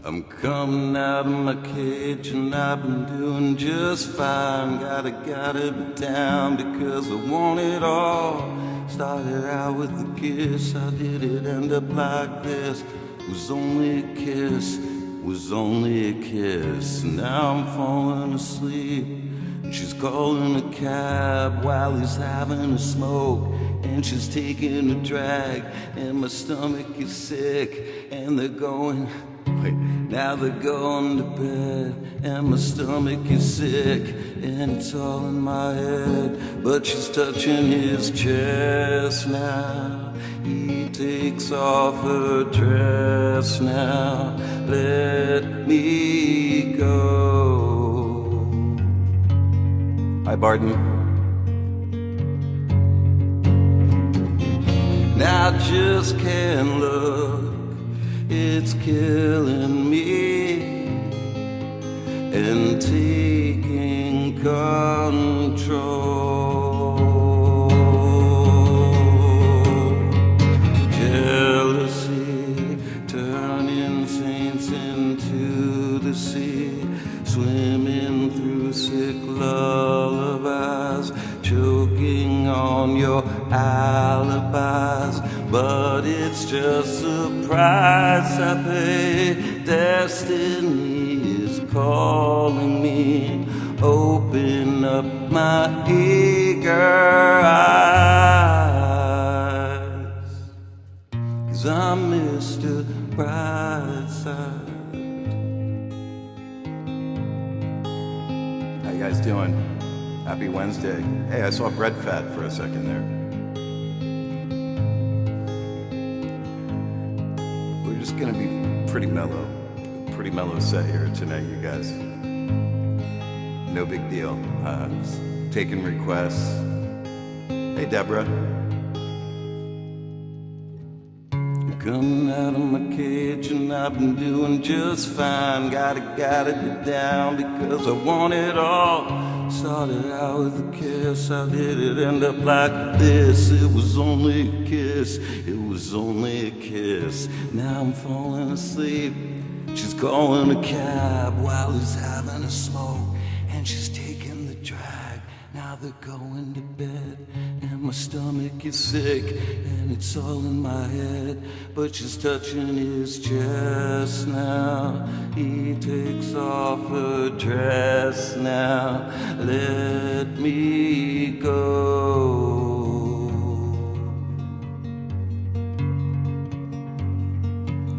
I'm coming out of my cage and I've been doing just fine. Gotta be down because I want it all. Started out with a kiss, how did it end up like this? It was only a kiss, was only a kiss. Now I'm falling asleep and she's calling a cab while he's having a smoke. And she's taking a drag and my stomach is sick. And they're going, now they're going to bed and my stomach is sick. And it's all in my head, but she's touching his chest now. He takes off her dress now. Let me go. Hi, Barton. I just can't look, it's killing me and taking control. Jealousy turning saints into the sea, swimming through sick lullabies, choking on your alibis. But it's just a price I pay. Destiny is calling me. Open up my eager eyes, 'cause I'm Mr. Brightside. How you guys doing? Happy Wednesday. Hey, I saw bread fat for a second there. We're just gonna be pretty mellow set here tonight, you guys. No big deal. Just taking requests. Hey, Deborah. I'm coming out of my cage and I've been doing just fine. Gotta be down because I want it all. Started out with a kiss, how did it end up like this? It was only a kiss, it was only a kiss. Now I'm falling asleep, she's calling a cab while he's having a smoke. And she's taking the drag, now they're going to bed. And my stomach is sick, and it's all in my head. But she's touching his chest now. He takes off her dress now. Let me go.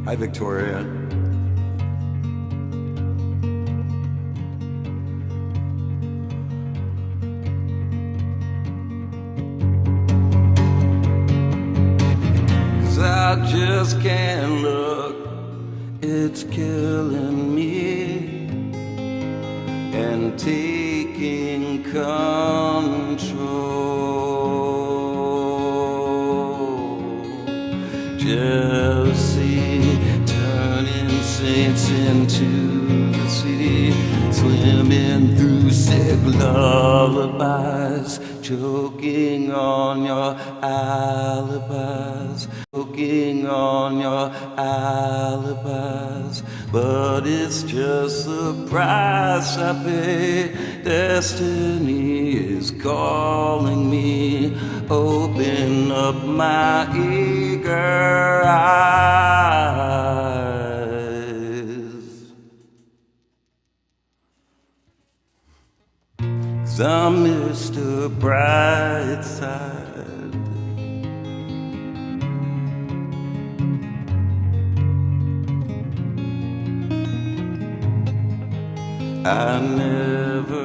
Hi, Victoria. I just can't look, it's killing me and taking control. Jealousy turning saints into the sea, swimming through sick lullabies, choking on your alibis, choking on your alibis. But it's just the price I pay. Destiny is calling me. Open up my eager eyes, 'cause I'm Mr. Brightside. I never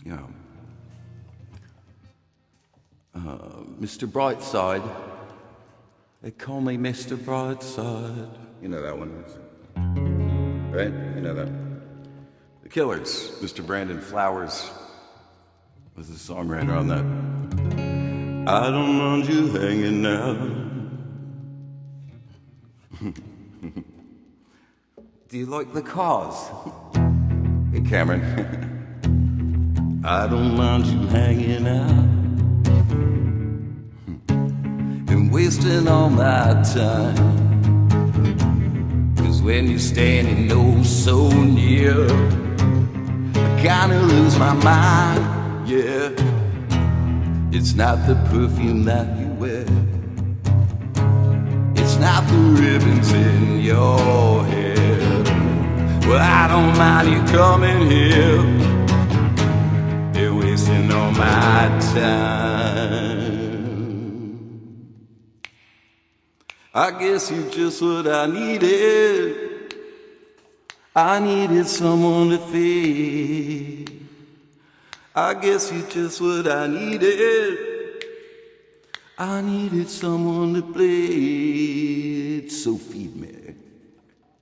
yeah. Mr. Brightside. They call me Mr. Brightside. You know that one, right? You know that. Killers, Mr. Brandon Flowers was the songwriter on that. I don't want you hanging out. Do you like the Cars? Hey, Cameron. I don't mind you hanging out and wasting all my time. 'Cause when you're standing oh so near, I kinda lose my mind, yeah. It's not the perfume that you wear, it's not the ribbons in your hair. Well, I don't mind you coming here and wasting all my time. I guess you're just what I needed. I needed someone to feed. I guess you're just what I needed. I needed someone to bleed. So feed me.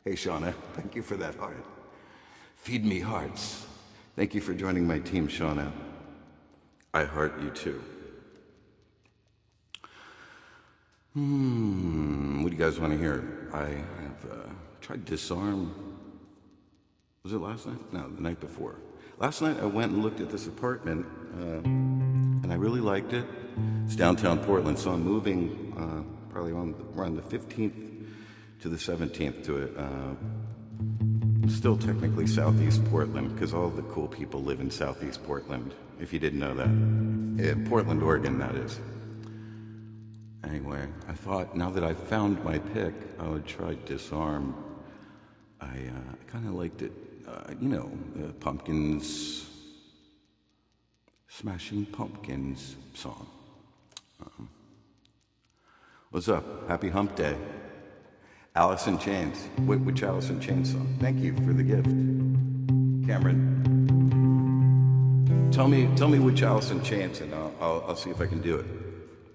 Hey, Shauna, thank you for that heart. Feed me hearts. Thank you for joining my team, Shauna. I heart you too. What do you guys want to hear? I have tried Disarm. Was it last night? No, the night before. Last night I went and looked at this apartment, and I really liked it. It's downtown Portland, so I'm moving probably around the 15th to the 17th to it. Still technically Southeast Portland, because all the cool people live in Southeast Portland, if you didn't know that. In Portland, Oregon, that is. Anyway, I thought now that I found my pick, I would try Disarm. I kind of liked it. The Pumpkins, Smashing Pumpkins song. What's up? Happy Hump Day. Alice in Chains. Which Alice in Chains song? Thank you for the gift. Cameron, tell me which Alice in Chains, and I'll see if I can do it.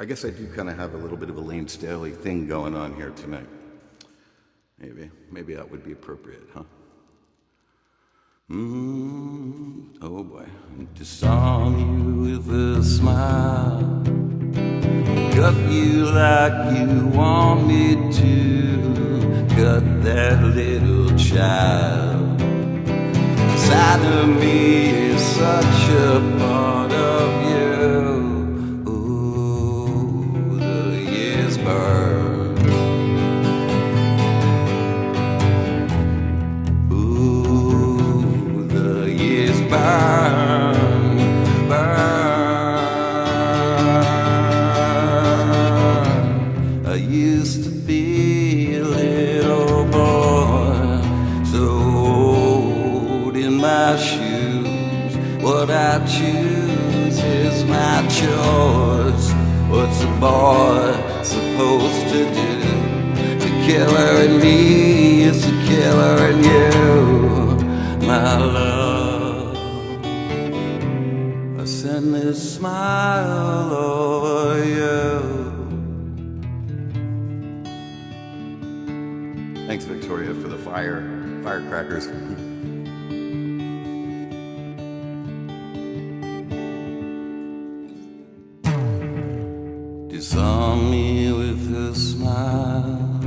I guess I do kind of have a little bit of a Lane Staley thing going on here tonight. Maybe that would be appropriate, huh? Oh boy. Disarm you with a smile, cut you like you want me to, cut that little child. Inside of me is such a part of you. Ooh, the years burn. Burn, burn. I used to be a little boy, so old in my shoes. What I choose is my choice. What's a boy supposed to do? The killer in me is the killer in you, my love. Send this smile over you. Thanks, Victoria, for the firecrackers. Disarm me with a smile,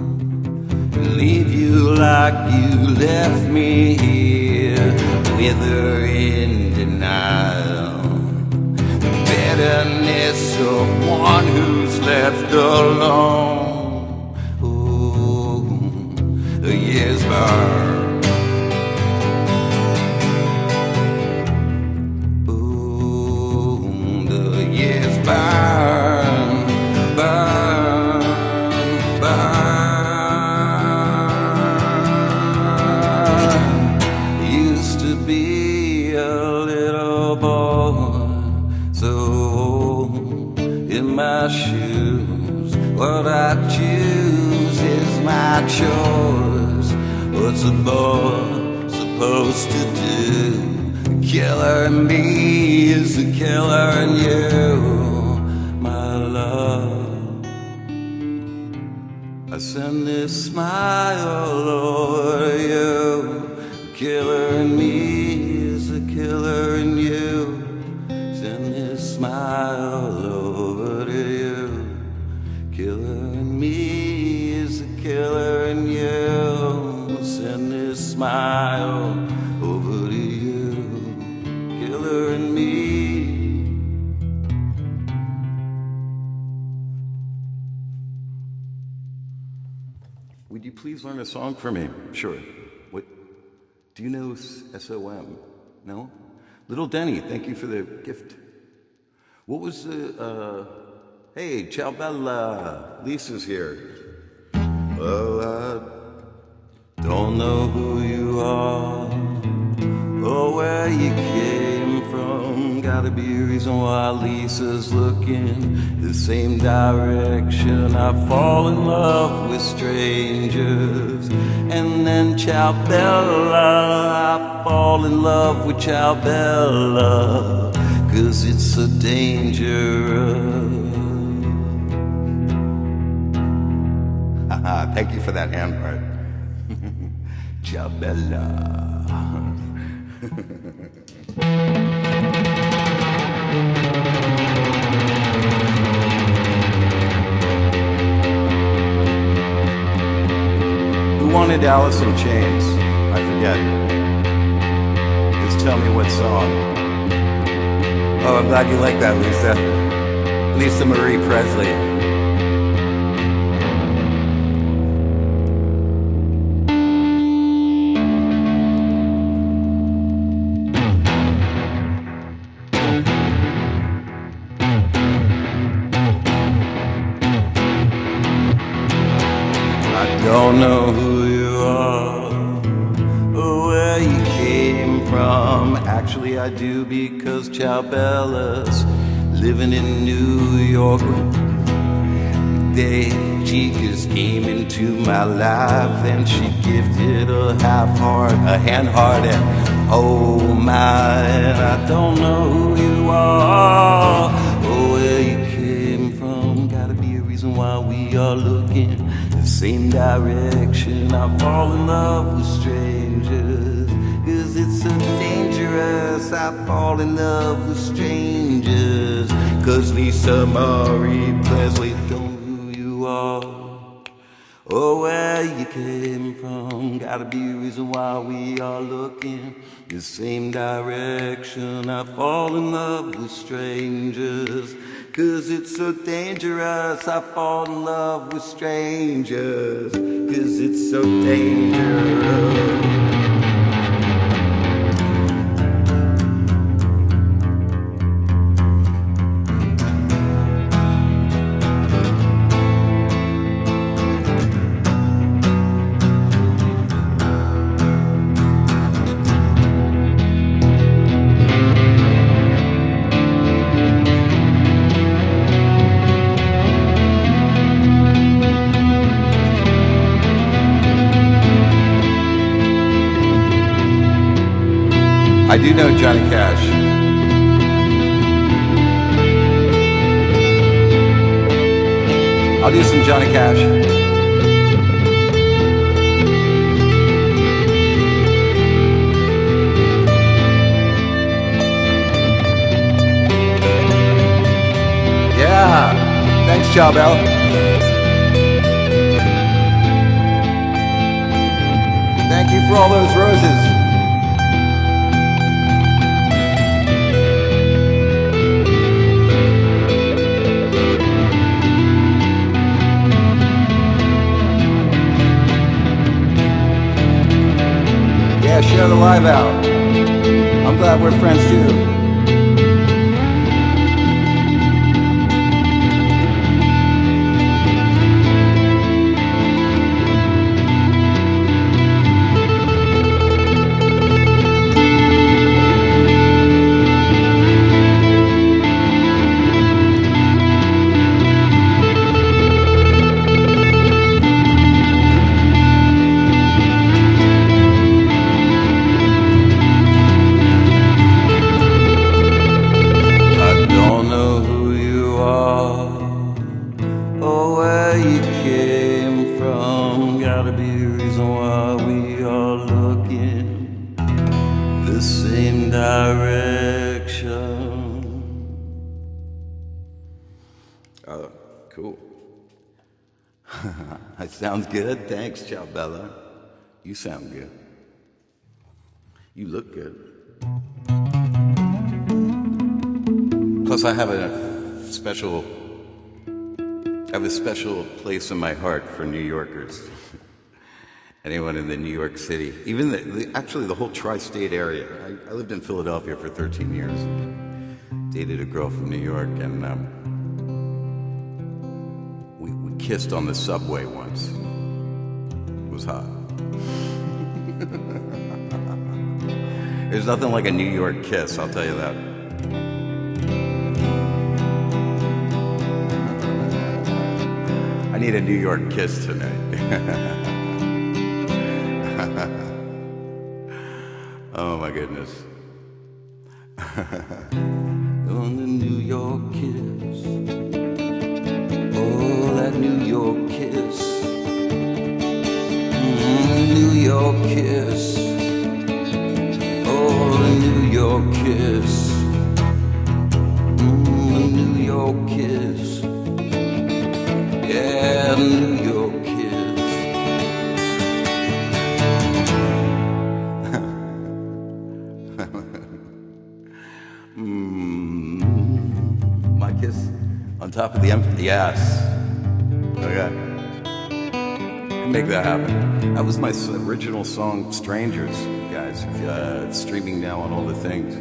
leave you like you left me here, wither in denial. Bitterness of one who's left alone. Ooh, the years burn. Ooh, the years burn, burn, burn. Used to be a little boy, so in my shoes, what I choose is my choice. What's a boy supposed to do? The killer in me is the killer in you, my love. I send this smile over you. The killer in me smile over to you, killer and me. Would you please learn a song for me? Sure. What? Do you know SOM? No? Little Denny, thank you for the gift. What was the, hey, ciao bella, Lisa's here. Well, I don't know who you are or where you came from. Gotta be a reason why Lisa's looking the same direction. I fall in love with strangers. And then ciao bella, I fall in love with ciao bella, 'cause it's so dangerous. Thank you for that hand part. Ciao bella. Who wanted Alice in Chains? I forget. Just tell me what song. Oh, I'm glad you like that, Lisa. Lisa Marie Presley. Don't know who you are or where you came from. Actually, I do, because ciao bella's living in New York. Day she just came into my life, and she gifted a half heart, a hand heart, and oh my, I don't know who you are or where you came from. Gotta be a reason why we are looking the same direction. I fall in love with strangers, 'cause it's so dangerous. I fall in love with strangers, 'cause Lisa Marie Presley don't know who you are or where you came from. Gotta be a reason why we are looking the same direction. I fall in love with strangers, 'cause it's so dangerous. I fall in love with strangers, 'cause it's so dangerous. I do know Johnny Cash. I'll do some Johnny Cash. Yeah, thanks, ciao bella. Thank you for all those roses. Yeah, share the live out. I'm glad we're friends too. Cool. That sounds good. Thanks, ciao bella. You sound good. You look good. Plus, I have a special place in my heart for New Yorkers. Anyone in the New York City, even actually the whole tri-state area. I lived in Philadelphia for 13 years. Dated a girl from New York, and we kissed on the subway once. It was hot. There's nothing like a New York kiss, I'll tell you that. I need a New York kiss tonight. Oh my goodness. On the New York kiss. Oh, that New York kiss. New York kiss. Oh, the New York kiss. The New York kiss. Yeah, the New York kiss. My kiss on top of the empty ass. Okay. Make that happen. That was my original song, Strangers, guys. It's streaming now on all the things.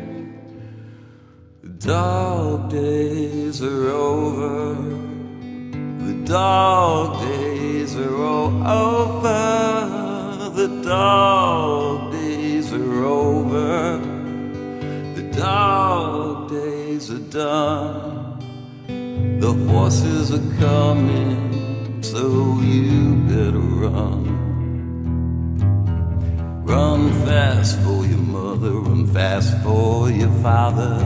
The dog days are over. The dog days are all over. The dog days are over. The dog days are done. The horses are coming, so you better run. Run fast for your mother, run fast for your father.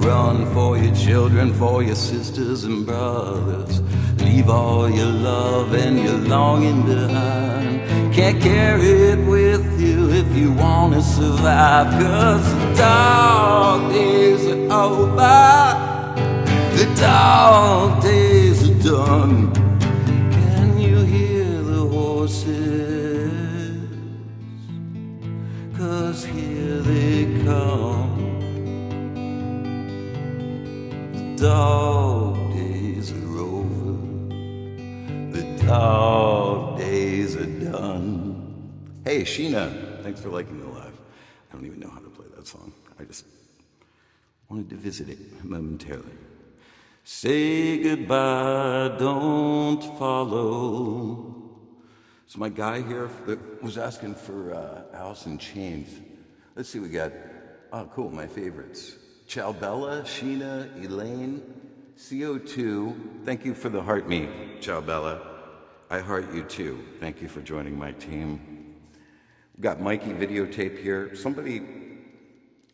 Run for your children, for your sisters and brothers. Leave all your love and your longing behind. Can't carry it with you if you want to survive. 'Cause the dog days are over. The dog days are done. Can you hear the horses? 'Cause here they come. The dog days are over. The dog days are done. Hey, Sheena, thanks for liking the live. I don't even know how to play that song. I just wanted to visit it momentarily. Say goodbye, don't follow. So my guy here that was asking for Alice in Chains. Let's see, we got, oh cool, my favorites. Ciao Bella, Sheena, Elaine, CO2. Thank you for the heart me, Ciao Bella. I heart you too. Thank you for joining my team. We've got Mikey videotape here. Somebody, I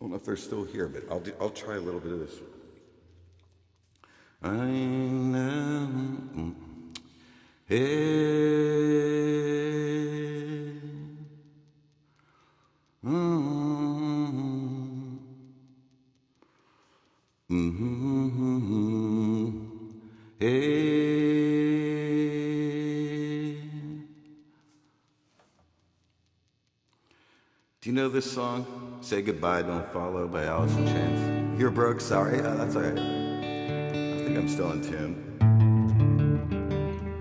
don't know if they're still here, but I'll try a little bit of this. I know. Hey. Hey. Do you know this song? Say Goodbye, Don't Follow by Alice in Chains. You're broke, sorry. That's all right. I think I'm still in tune.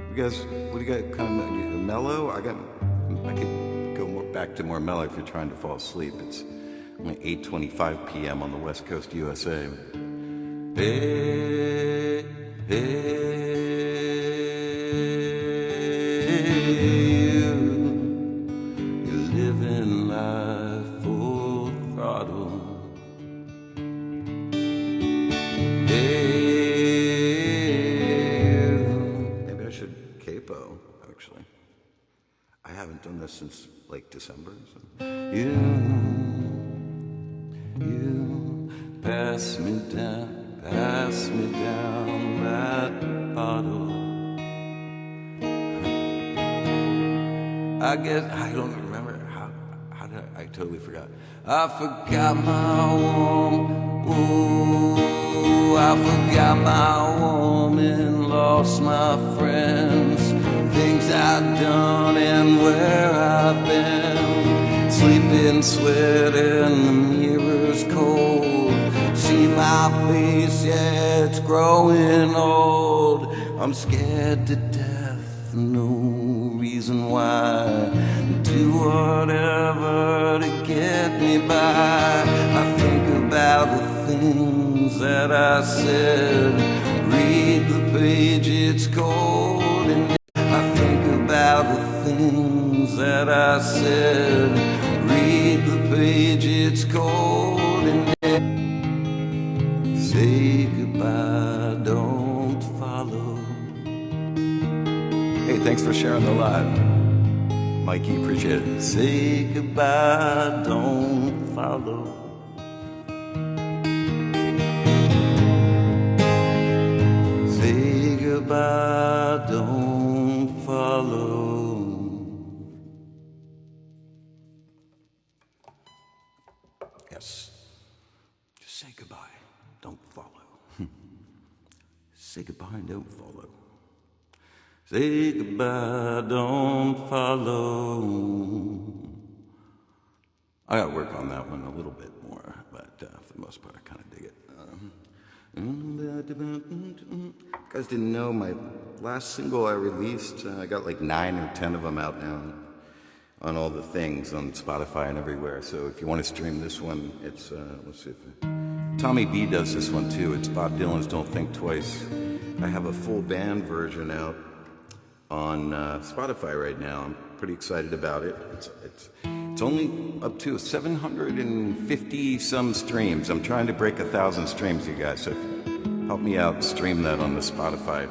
You guys, what do you got? Kind of mellow? I could go back to more mellow if you're trying to fall asleep. It's only 8:25 p.m. on the West Coast, USA. Hey, you're living life full throttle. Maybe I should capo, actually. I haven't done this since like December. So. You pass me down that bottle. I don't remember how did I totally forgot. I forgot my woman. Ooh, I forgot my woman, lost my friends, things I've done and where I've been. sleeping, sweating, the mirror's cold. See my face, yeah, it's growing old. I'm scared to death, no reason why. Do whatever to get me by. I think about the things that I said. Read the page, it's cold. And I think about the things that I said. Read the page, it's cold. And say goodbye, don't follow. Hey, thanks for sharing the live, Mikey, appreciate it. Say goodbye, don't follow. Say goodbye, don't follow. Yes, just say goodbye, don't follow. Say goodbye and don't follow. Say goodbye, don't follow. I gotta work on that one a little bit more, but for the most part, I kind of dig it. You guys didn't know my last single I released, I got like 9 or 10 of them out now on all the things on Spotify and everywhere. So if you want to stream this one, it's, let's see if Tommy B does this one too. It's Bob Dylan's Don't Think Twice. I have a full band version out on Spotify right now. I'm pretty excited about it. It's only up to 750 some streams. I'm trying to break 1,000 streams, you guys. So help me out, stream that on the Spotify.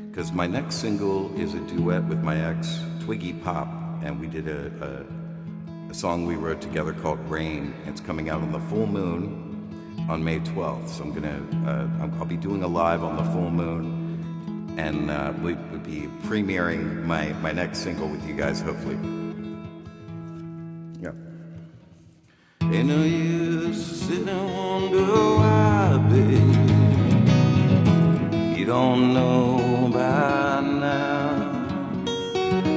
Because my next single is a duet with my ex, Twiggy Pop, and we did a song we wrote together called Rain. It's coming out on the full moon on May 12th. So I'll be doing a live on the full moon. And we'll be premiering my next single with you guys, hopefully. Yeah. Ain't no use to sit and wonder why, babe. You don't know by now.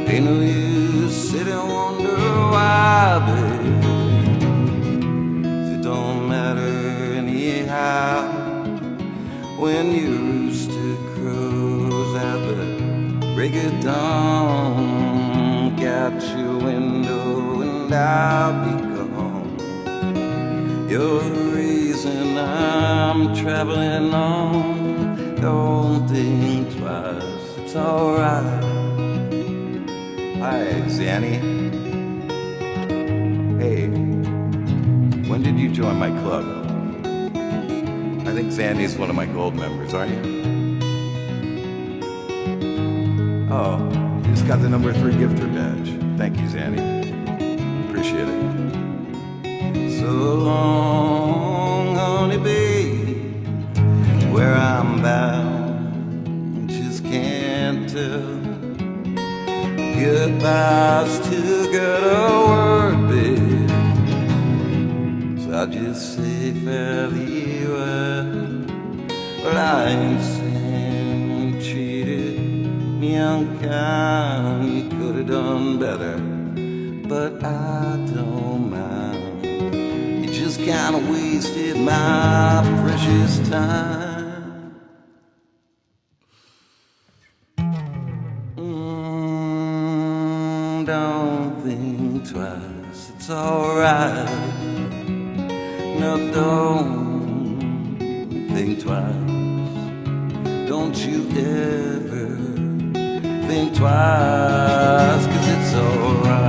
Ain't no use to sit and wonder why, babe. It don't matter anyhow. When you rooster crows at the break of dawn, got your window and I'll be gone. You're the reason I'm traveling on. Don't think twice, it's alright. Hi, Zanny. Hey, when did you join my club? I think Zanny's one of my gold members, aren't you? Oh, you just got the number 3 gifter badge. Thank you, Zanny. Appreciate it. So long, honey babe, where I'm bound, just can't tell. Goodbye's too good a word, babe. So I'll just say fairly well. Well, I ain't saying you treated me unkind. You could have done better, but I don't mind. You just kind of wasted my precious time. Don't think twice, it's alright. No, don't think twice. Don't you ever think twice, 'cause it's alright.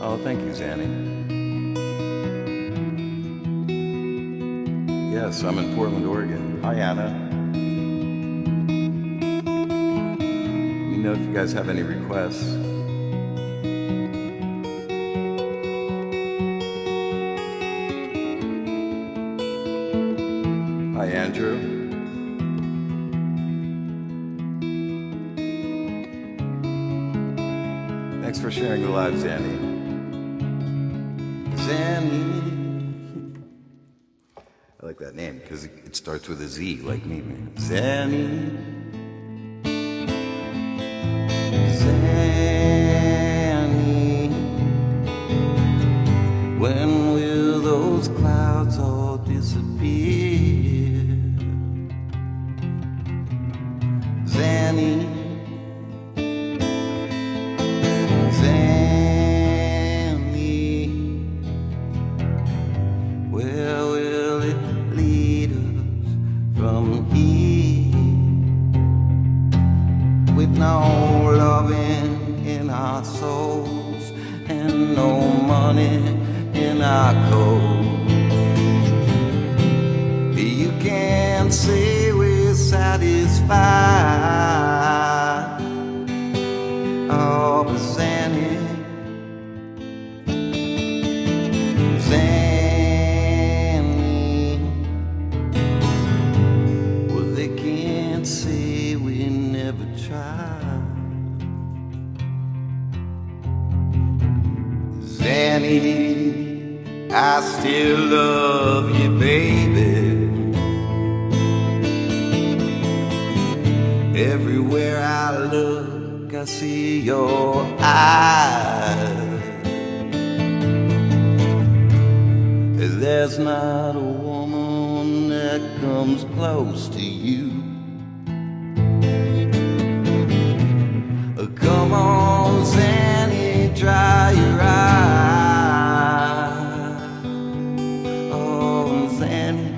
Oh, thank you, Zanny. Yes, I'm in Portland, Oregon. Hi, Anna. Let me know if you guys have any requests. Hi, Andrew. Thanks for sharing the live, Zanny. Zanny. I like that name because it starts with a Z, like me, man. Zanny. Zanny. When will those clouds all disappear? Zanny. Where will it lead us from here? With no loving in our souls and no money in our codes. You can't say we're satisfied. Oh, but Zanny, well, they can't say we never tried. Zanny, I still love you, baby. Everywhere I look, I see your eyes. There's not a woman that comes close to you. Come on, Zanny, dry your eyes. Oh, Zanny.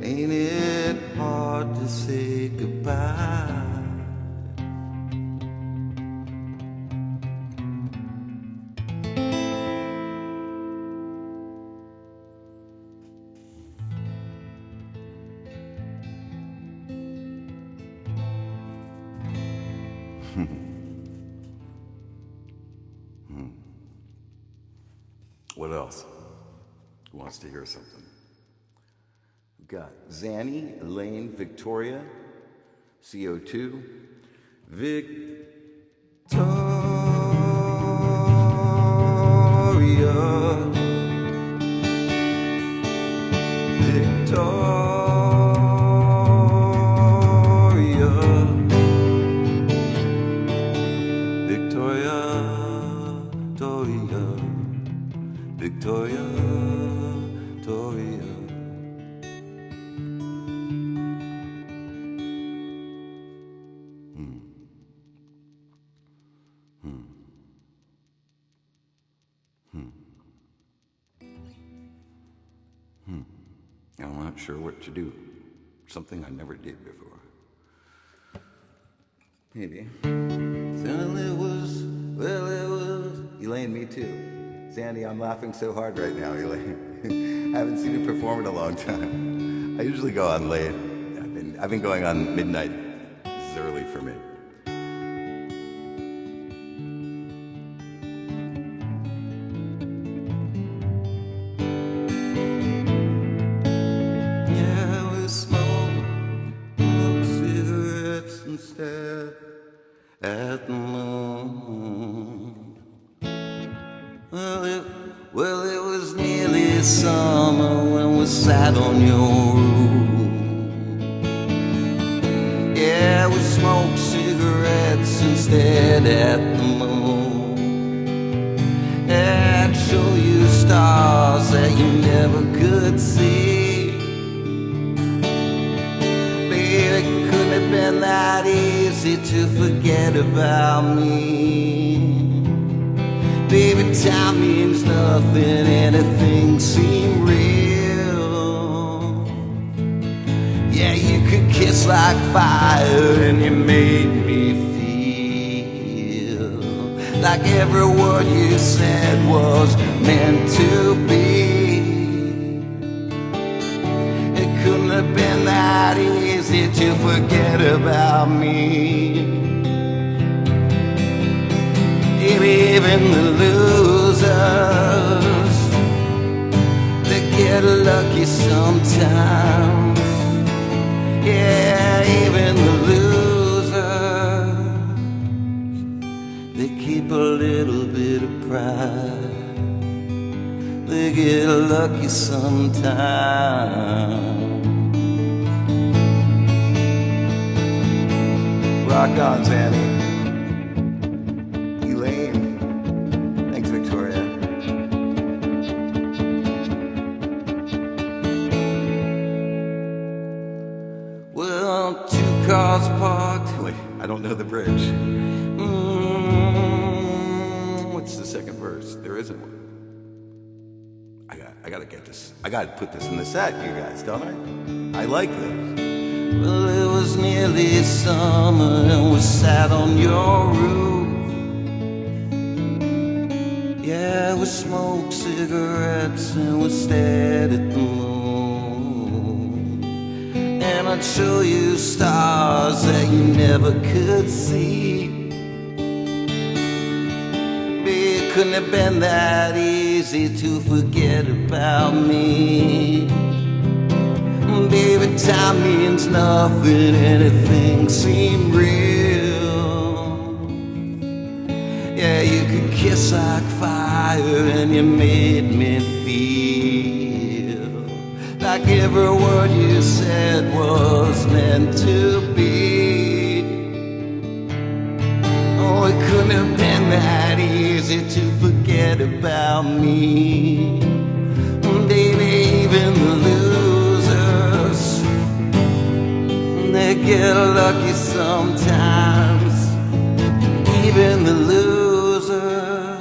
Ain't it hard to say goodbye? What else? Who wants to hear something? We've got Zanny, Elaine, Victoria, CO2, Victoria, Victoria, Victoria. I'm not sure what to do. Something I never did before. Maybe. Well, it was Elaine, me too. Zanny, I'm laughing so hard right now, Elaine. I haven't seen you perform in a long time. I usually go on late. I've been going on midnight. This is early for me. Yeah, we smoke cigarettes instead at the moon. Well, it was nearly summer when we sat on your roof. Yeah, we smoked cigarettes instead at the moon. And show you stars that you never could see. Baby, it couldn't have been that easy to forget about me. Baby, time means nothing, anything seemed real. Yeah, you could kiss like fire and you made me feel like every word you said was meant to be. It couldn't have been that easy to forget about me. Even the losers, they get get lucky sometimes. Yeah, even the losers, they keep a little bit of pride. They get lucky sometimes. Rock on, Zanny. Elaine. Thanks, Victoria. Well, two cars parked. Wait, I don't know the bridge. What's the second verse? There isn't one. I gotta get this. I gotta put this in the set, you guys, don't I? I like this. Well, it was nearly summer and we sat on your roof. Yeah, we smoked cigarettes and we stared at the moon. And I'd show you stars that you never could see. It couldn't have been that easy to forget about me. Baby, time means nothing, anything seemed real. Yeah, you could kiss like fire and you made me feel like every word you said was meant to be. Oh, it couldn't have been that easy to forget about me. Baby, even the losers, they get lucky sometimes. Even the losers,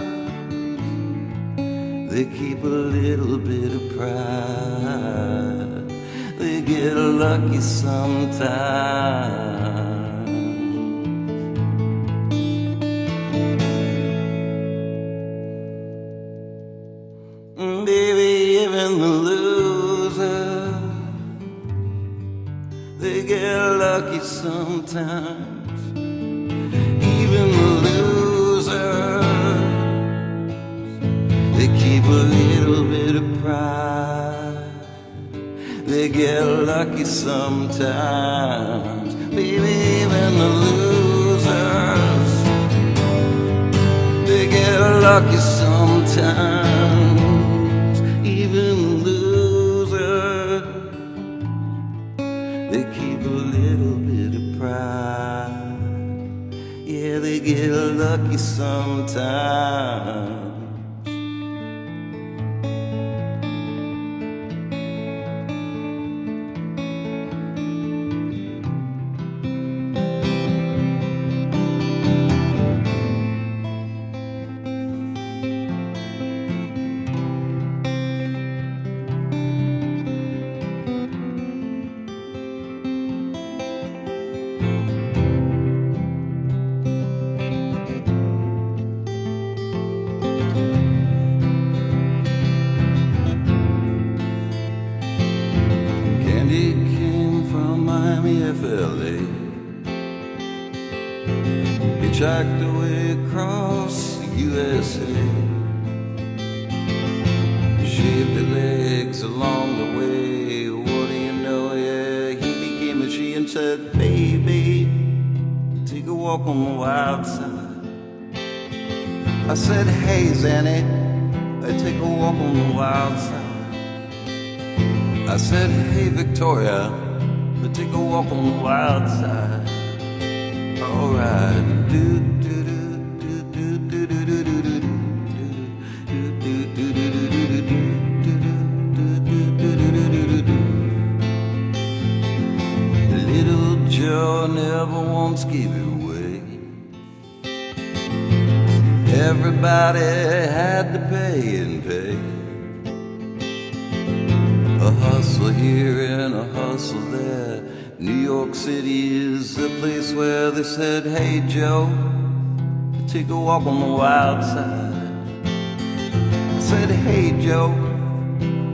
they keep a little bit of pride. They get lucky sometimes. Baby, even the losers, they get lucky sometimes. Even the losers, they keep a little bit of pride. They get lucky sometimes. Baby, even the losers, they get lucky sometimes. Even losers, they keep a little bit of pride. Yeah, they get lucky sometimes. Candy came from Miami, FLA. Hitchhiked away across the USA. Shaved her legs along the way. What do you know? Yeah, he became a she and said, baby, take a walk on the wild side. I said, hey, Zanny, take a walk on the wild side. I said, hey, Victoria, take a walk on the wild side. All right. Little Joe never once gave it away. Everybody had to pay and pay. A hustle here and a hustle there. New York City is the place where they said, hey Joe, take a walk on the wild side. I said, hey Joe,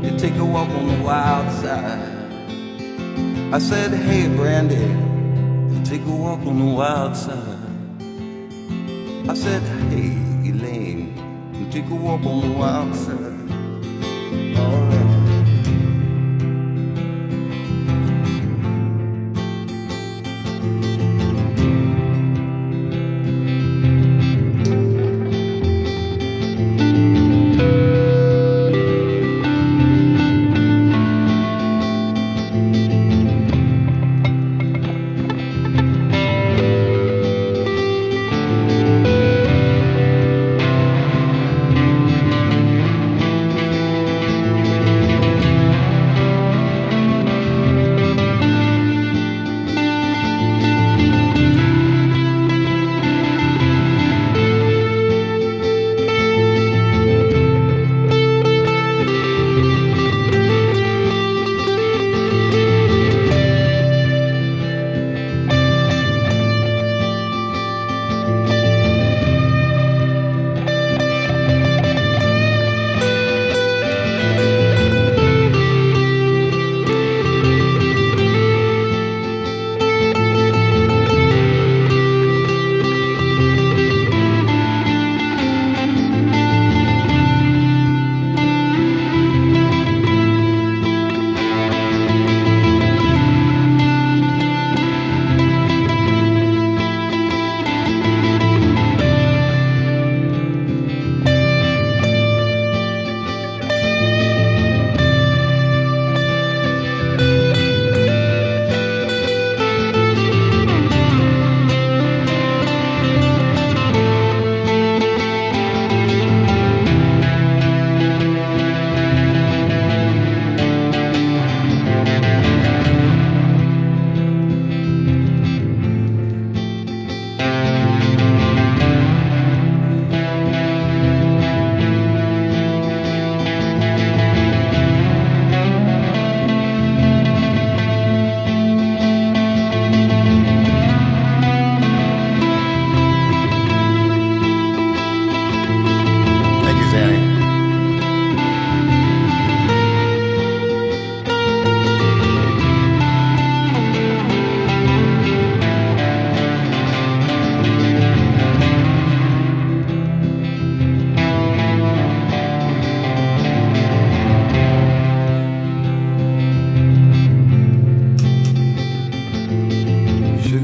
you take a walk on the wild side. I said, hey Brandy, take a walk on the wild side. I said, hey Elaine, take a walk on the wild side. All right.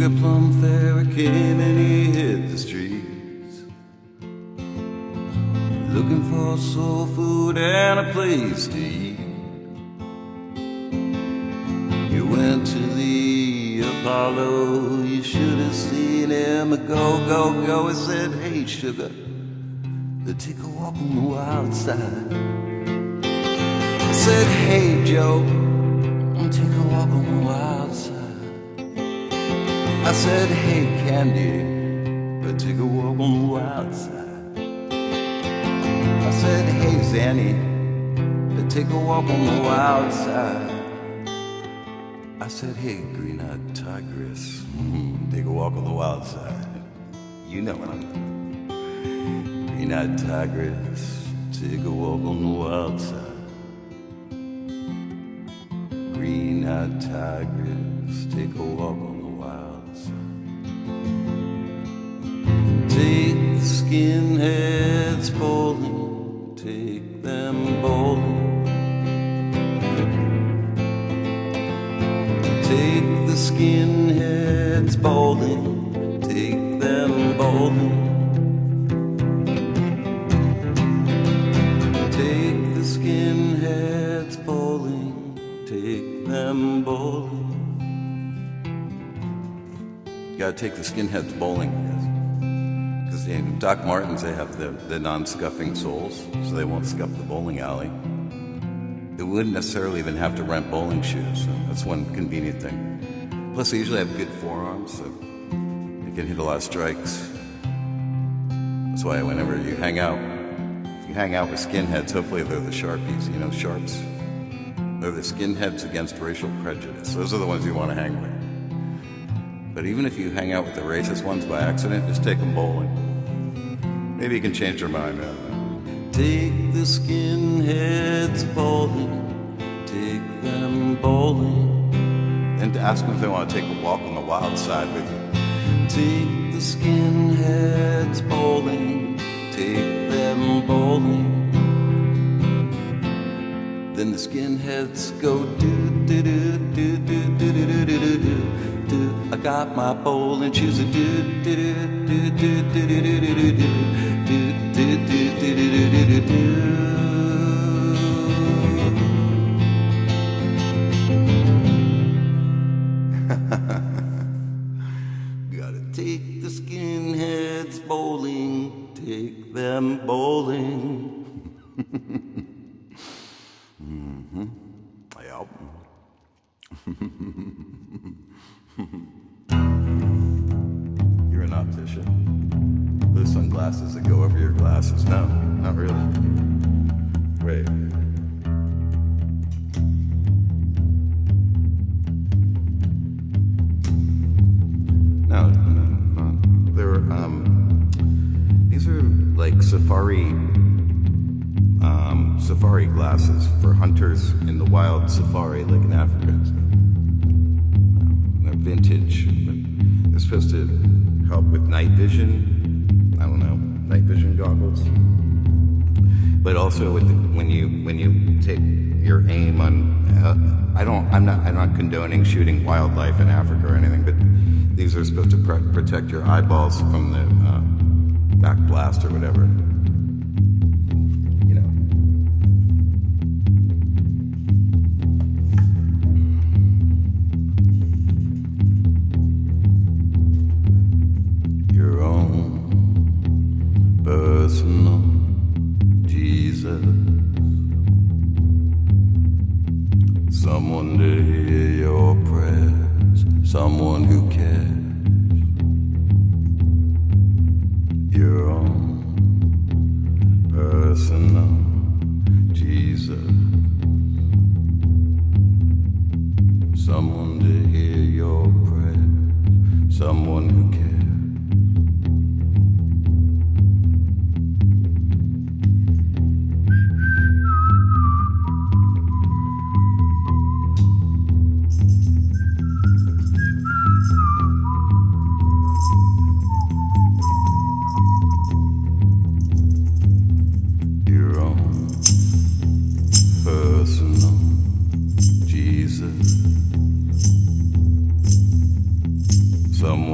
a plum fair came and he hit the streets, looking for soul food and a place to eat. He went to the Apollo, you should have seen him go, go, go. He said, hey sugar, take a walk on the wild side. I said, hey Joe, take a walk on the wild side. I said, hey Candy, take a walk on the wild side. I said, hey Zanny, take a walk on the wild side. I said, hey green-eyed tigress, take a walk on the wild side. You know what I'm doing. Green-eyed tigress, take a walk on the wild side. Green-eyed tigress, take a walk on the wild side. Take the skinheads bowling, take them bowling. Take the skinheads bowling, take them bowling. Take the skinheads bowling, take them bowling. You gotta take the skinheads bowling, because Doc Martens, they have the non-scuffing soles, so they won't scuff the bowling alley. They wouldn't necessarily even have to rent bowling shoes, so that's one convenient thing. Plus, they usually have good forearms, so they can hit a lot of strikes. That's why whenever you hang out, if you hang out with skinheads, hopefully they're the Sharpies, you know, Sharps. They're the skinheads against racial prejudice. Those are the ones you want to hang with. But even if you hang out with the racist ones by accident, just take them bowling. Maybe you can change their mind. Take the skinheads bowling, take them bowling. And to ask them if they want to take a walk on the wild side with you. Take the skinheads bowling, take them bowling. Then the skinheads go do do do do do do do do do do do. I got my bowling shoes, do do do do do do do do do do do do do do do. Gotta take the skinheads bowling, take them bowling. Yep. You're an optician. Those sunglasses that go over your glasses. No, not really. Wait. No. They're these are like safari glasses for hunters in the wild safari, like in Africa. They're vintage. They're supposed to help with night vision. I don't know, night vision goggles. But also with when you take your aim on, I'm not condoning shooting wildlife in Africa or anything, but these are supposed to protect your eyeballs from the back blast or whatever. You know. Your own personal Jesus. Someone to hear your prayers, someone who cares. Your own personal Jesus. Someone to hear your prayers, someone who cares. Someone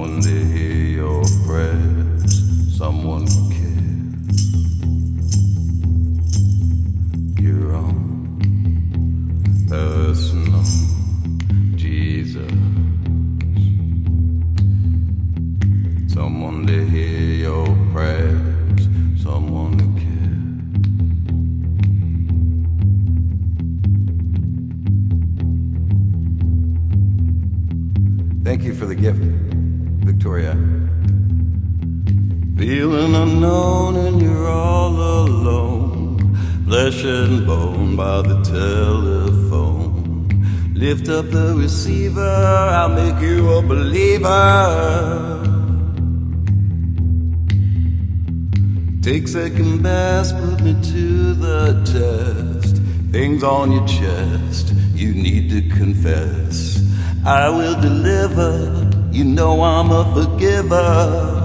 someone who cares. Your own personal Jesus. Someone to hear your prayers, someone who cares. Thank you for the gift, Victoria. Feeling unknown and you're all alone, flesh and bone by the telephone. Lift up the receiver, I'll make you a believer. Take second best, put me to the test. Things on your chest, you need to confess. I will deliver, you know I'm a forgiver.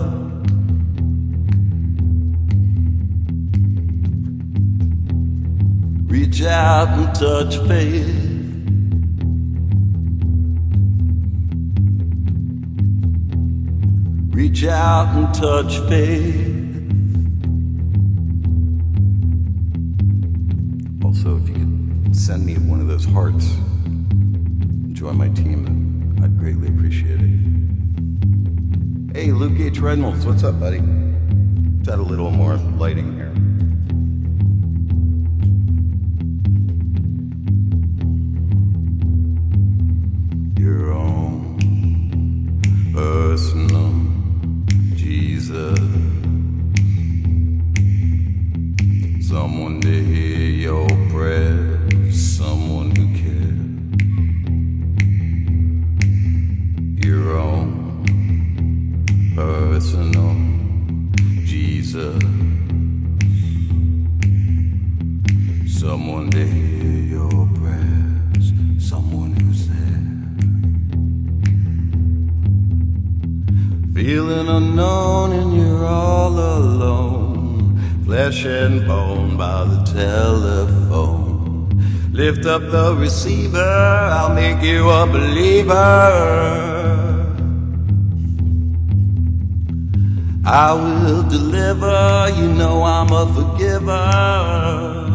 Reach out and touch faith. Reach out and touch faith. Also, if you could send me one of those hearts, join my team, I'd greatly appreciate it. Hey, Luke H. Reynolds, what's up, buddy? Let's add a little more lighting here. Your own personal Jesus. Someone to hear your prayers, someone who cares. Your own personal Jesus. Someone to hear your prayers, someone who's there. Feeling unknown and you're all alone, flesh and bone by the telephone. Lift up the receiver, I'll make you a believer. I will deliver, you know I'm a forgiver.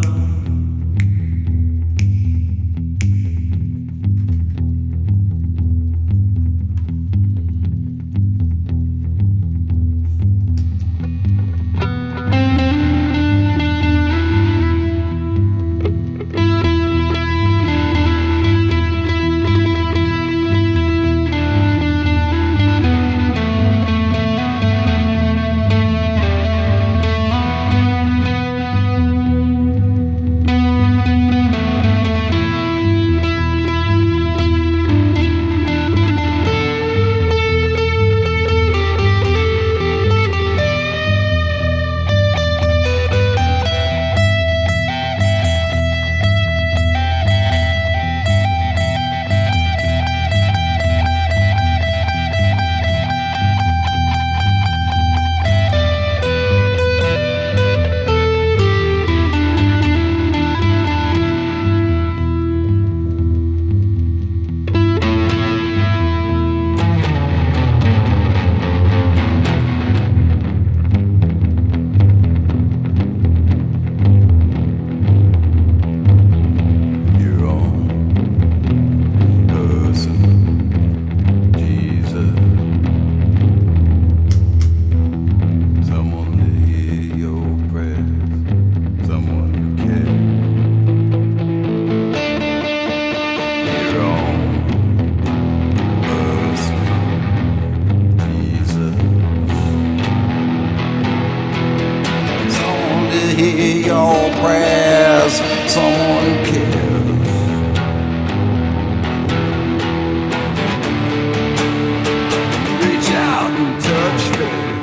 Hear your prayers, someone who cares. Reach out and touch faith.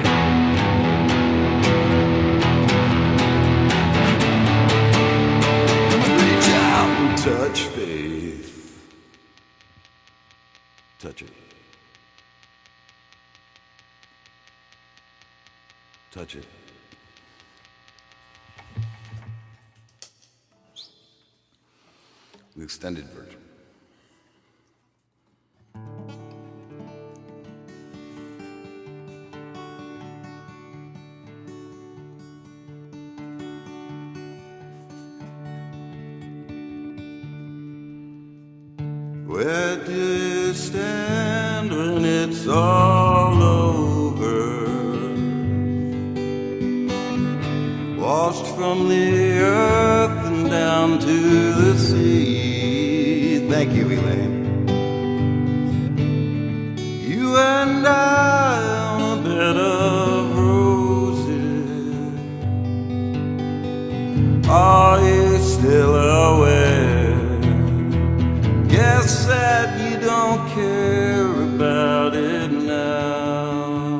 Reach out and touch faith. Touch it. Touch it. The extended version. Where do you stand when it's all over? Washed from the earth and down to the sea. Thank you, Elaine. You and I on a bed of roses. Are you still aware? Guess that you don't care about it now.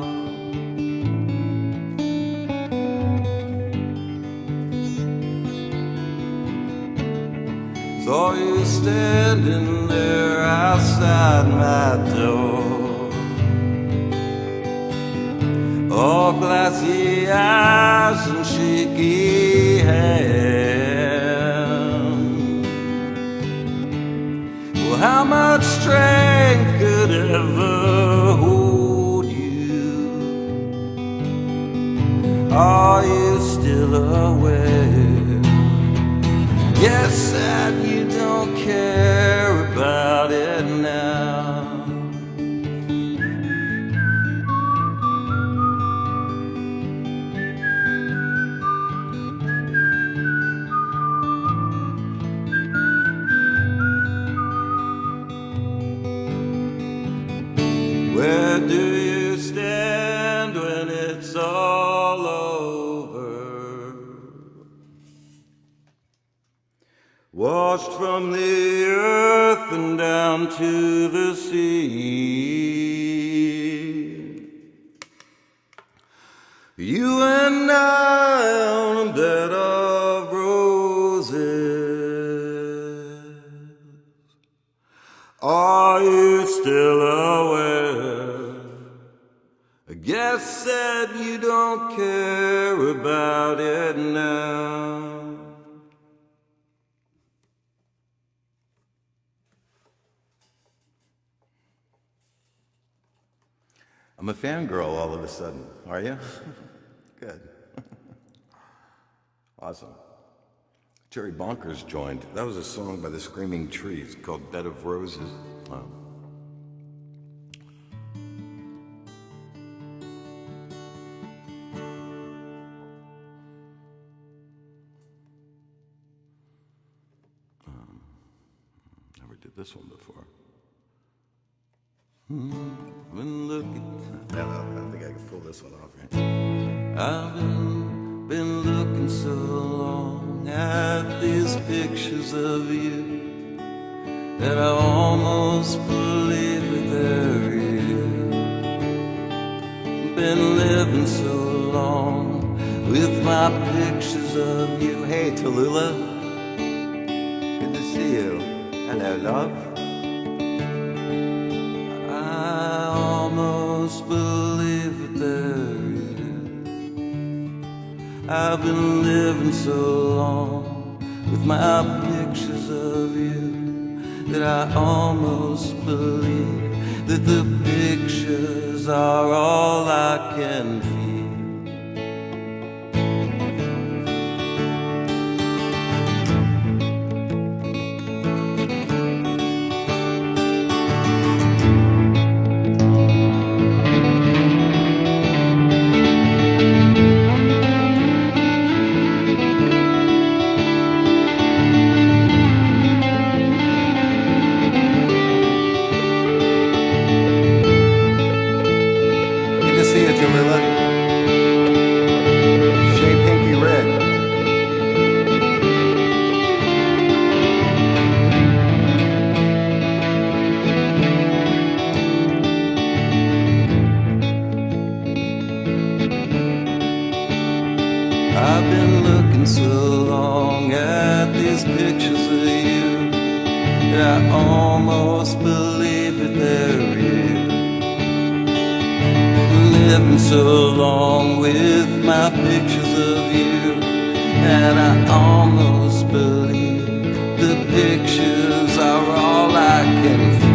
Saw you standing there outside my door, all glassy eyes and shaky hands. Well, how much strength could ever hold you? Are you still aware? Guess that you don't care about it now. Where do you stand when it's all over? Washed from the earth and down to the sea. You and I on a bed of roses. Are you still aware? I guess that you don't care about it now. I'm a fangirl all of a sudden. Are you? Good. Awesome. Jerry Bonkers joined. That was a song by the Screaming Trees called Bed of Roses. Wow. Never did this one before. Been looking. I think I can pull this one off, right? I've been looking so long at these pictures of you that I almost believe that they're real. Been living so long with my pictures of you. Hey, Tallulah. Good to see you. Hello, love. Believe that they're real. I've been living so long with my pictures of you that I almost believe that the pictures are all I can feel. I've been looking so long at these pictures of you that I almost believe that they're real. Living so long with my pictures of you that I almost believe the pictures are all I can feel.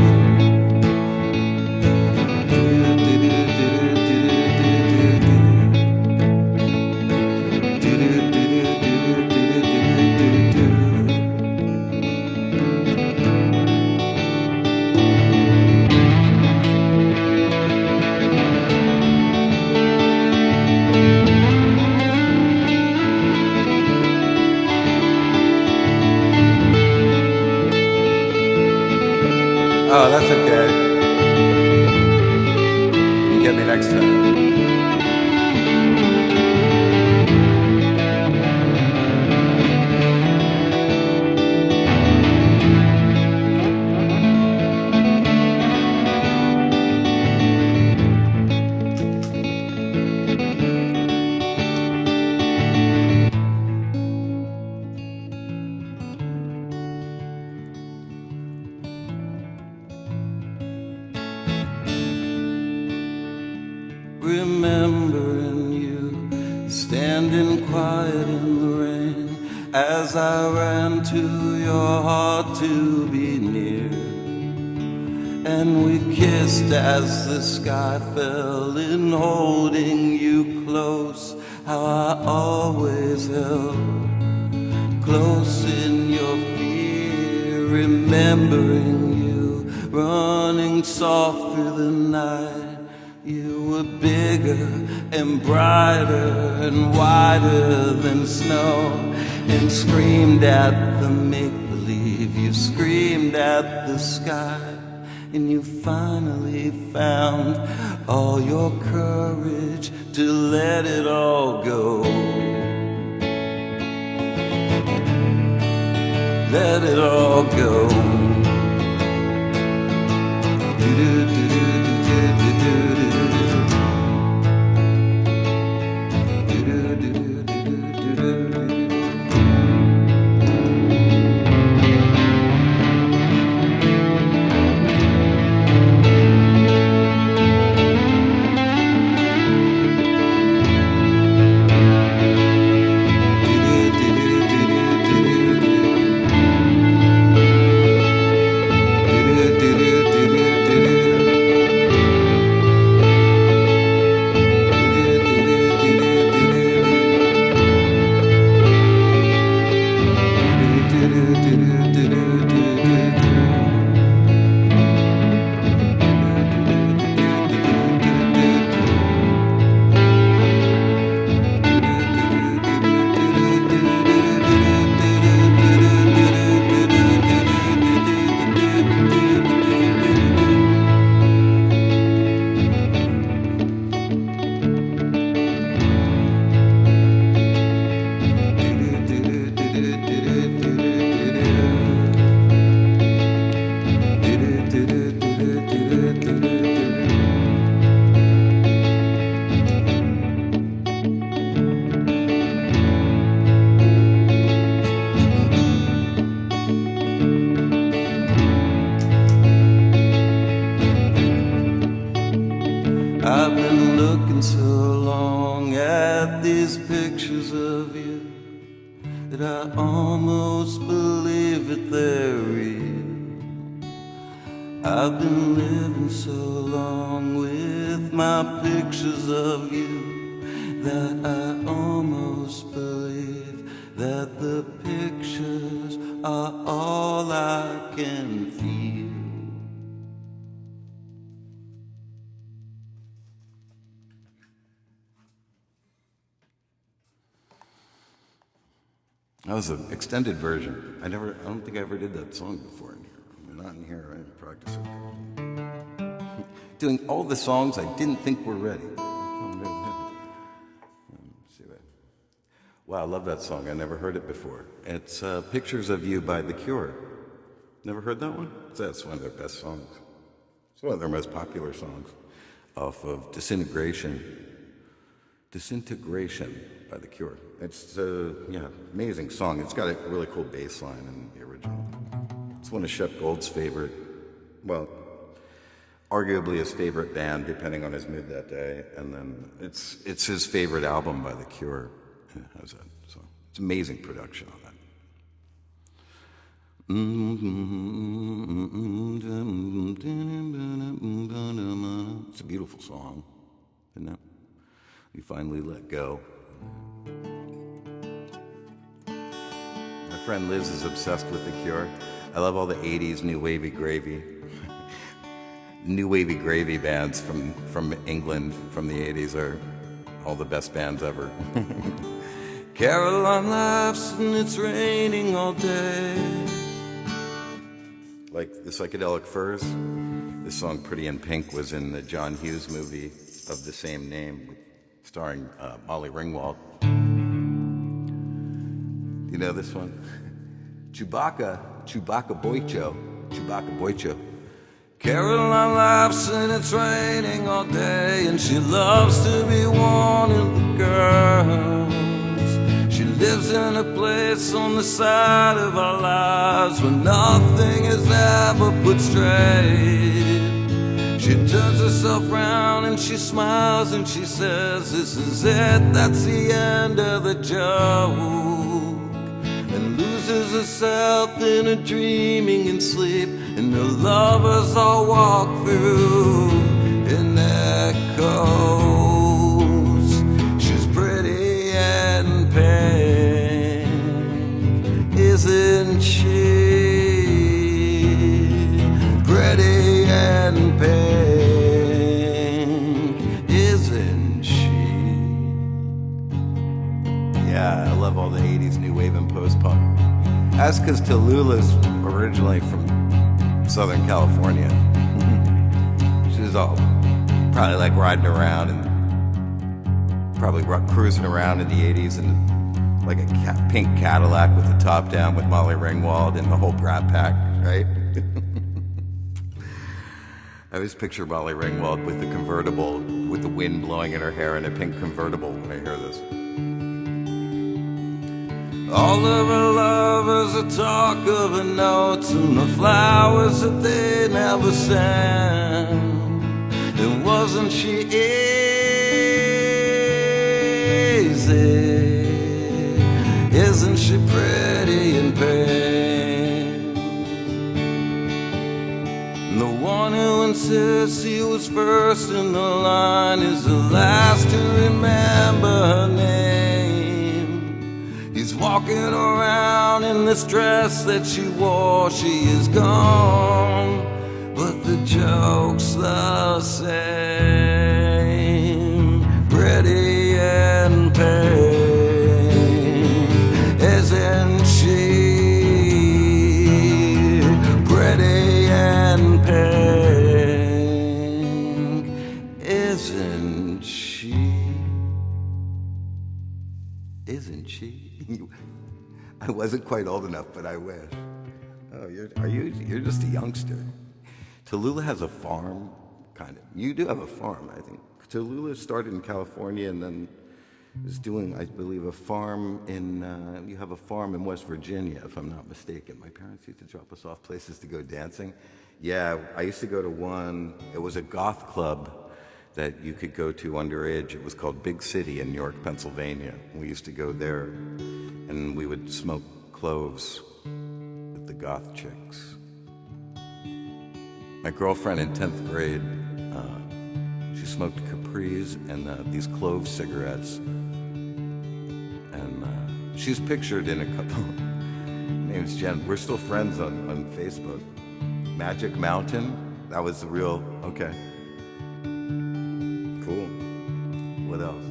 Oh, that's okay. You can get me next time. Remembering you, standing quiet in the rain, as I ran to your heart to be near. And we kissed as the sky fell in, holding you close, how I always held close in your fear. Remembering you, running soft through the night. You were bigger and brighter and wider than snow, and screamed at the make-believe. You screamed at the sky, and you finally found all your courage to let it all go. Let it all go. I've been looking so long at these pictures of you that I almost believe that they're real. I've been living so long with my pictures of you that I almost believe that the pictures are all I can feel. That was an extended version. I don't think I ever did that song before in here. I mean, not in here, I didn't practice it. Doing all the songs I didn't think were ready. Wow, I love that song. I never heard it before. It's Pictures of You by The Cure. Never heard that one? That's one of their best songs. It's one of their most popular songs off of Disintegration by The Cure. It's amazing song. It's got a really cool bass line in the original. It's one of Shep Gold's favorite, well, arguably his favorite band, depending on his mood that day. And then it's his favorite album by The Cure. How's that? So it's amazing production on that. It's a beautiful song, isn't it? We finally let go. My friend Liz is obsessed with The Cure. I love all the 80s new wavy gravy. New wavy gravy bands from England from the 80s are all the best bands ever. Caroline laughs and it's raining all day. like the Psychedelic Furs. This song, Pretty in Pink, was in the John Hughes movie of the same name, starring Molly Ringwald. Do you know this one? Chewbacca Boycho. Caroline laughs and it's raining all day, and she loves to be one of the girls. She lives in a place on the side of our lives where nothing is ever put straight. She turns herself round and she smiles and she says, "This is it, that's the end of the joke," and loses herself in a dreaming and sleep, and her lovers all walk through in echoes. She's pretty and pink, isn't she? Pretty and pink, isn't she? Yeah, I love all the 80s new wave and post-punk. That's because Tallulah's originally from Southern California. She was all probably like riding around and probably cruising around in the 80s in like a pink Cadillac with the top down with Molly Ringwald and the whole Brat Pack, right? I always picture Molly Ringwald with the convertible, with the wind blowing in her hair in a pink convertible when I hear this. All of her lovers are talk of her notes and the flowers that they never sent. And wasn't she easy? Isn't she pretty in pink? And the one who insists he was first in the line is the last to remember her name. He's walking around in this dress that she wore. She is gone, but the joke's the same. Pretty and pink, isn't she? Pretty and pink, isn't she? Isn't she? I wasn't quite old enough, but I wish. Oh, you're just a youngster. Tallulah has a farm, kind of. You do have a farm, I think. Tallulah started in California and then is doing, I believe, a farm in, you have a farm in West Virginia, if I'm not mistaken. My parents used to drop us off places to go dancing. Yeah, I used to go to one, it was a goth club that you could go to underage. It was called Big City in York, Pennsylvania. We used to go there and we would smoke cloves with the goth chicks. My girlfriend in 10th grade, she smoked Capris and these clove cigarettes. And she's pictured in a couple. Name's Jen. We're still friends on Facebook. Magic Mountain, that was the real, okay. Cool. What else?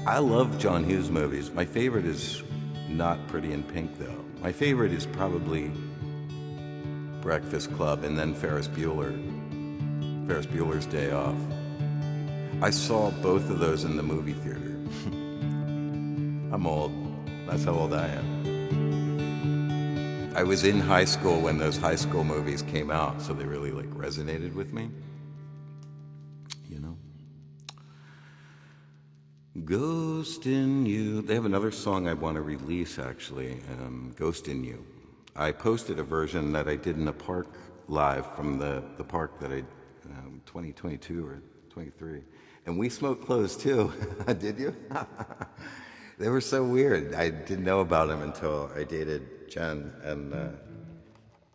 I love John Hughes movies. My favorite is not Pretty in Pink, though. My favorite is probably Breakfast Club and then Ferris Bueller's Day Off. I saw both of those in the movie theater. I'm old. That's how old I am. I was in high school when those high school movies came out, so they really like resonated with me. You know? Ghost in You. They have another song I want to release, actually, Ghost in You. I posted a version that I did in a park live from the park that I, 2022 or 23. And we smoked cloves too. Did you? They were so weird. I didn't know about them until I dated Jen, and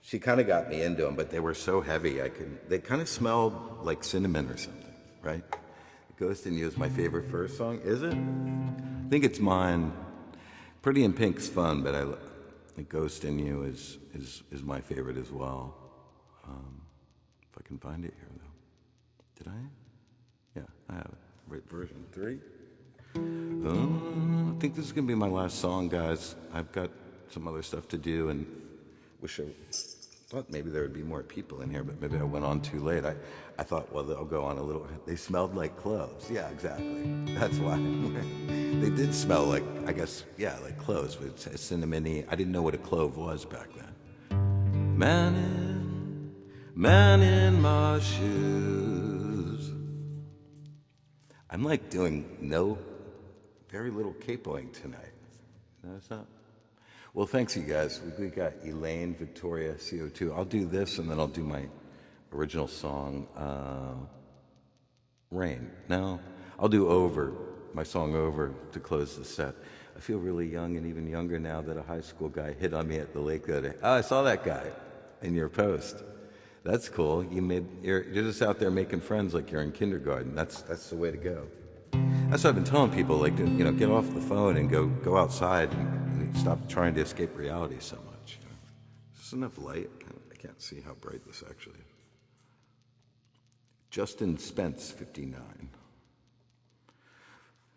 she kind of got me into them, but they were so heavy. They kind of smelled like cinnamon or something, right? Ghost in You is my favorite first song. Is it? I think it's mine. Pretty in Pink's fun, but Ghost in You is my favorite as well. If I can find it here, though. Did I? Yeah, I have it. Right, version 3. I think this is going to be my last song, guys. I've got some other stuff to do and wish I thought maybe there would be more people in here, but maybe I went on too late. I thought, well, they'll go on a little. They smelled like cloves. Yeah, exactly. That's why. They did smell like, I guess, yeah, like cloves, but it's cinnamony. I didn't know what a clove was back then. Man in my shoes. I'm like doing very little capoing tonight. Notice that? Well, thanks, you guys. We got Elaine, Victoria, CO2. I'll do this, and then I'll do my original song, Rain. No, I'll do Over, my song Over, to close the set. I feel really young and even younger now that a high school guy hit on me at the lake the other day. Oh, I saw that guy in your post. That's cool. You're just out there making friends like you're in kindergarten. That's the way to go. That's what I've been telling people, like, get off the phone and go outside and stop trying to escape reality so much. Is this enough light? I can't see how bright this actually is. Justin Spence, 59.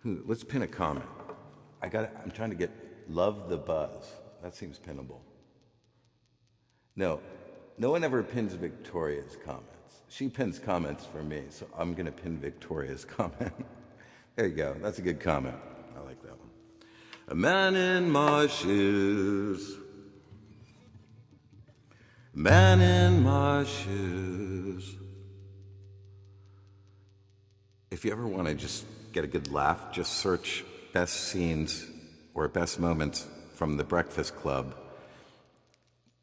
Let's pin a comment. I'm trying to get Love the Buzz. That seems pinnable. No one ever pins Victoria's comments. She pins comments for me, so I'm going to pin Victoria's comment. There you go. That's a good comment. I like that one. A man in my shoes. Man in my shoes. If you ever want to just get a good laugh, just search best scenes or best moments from The Breakfast Club,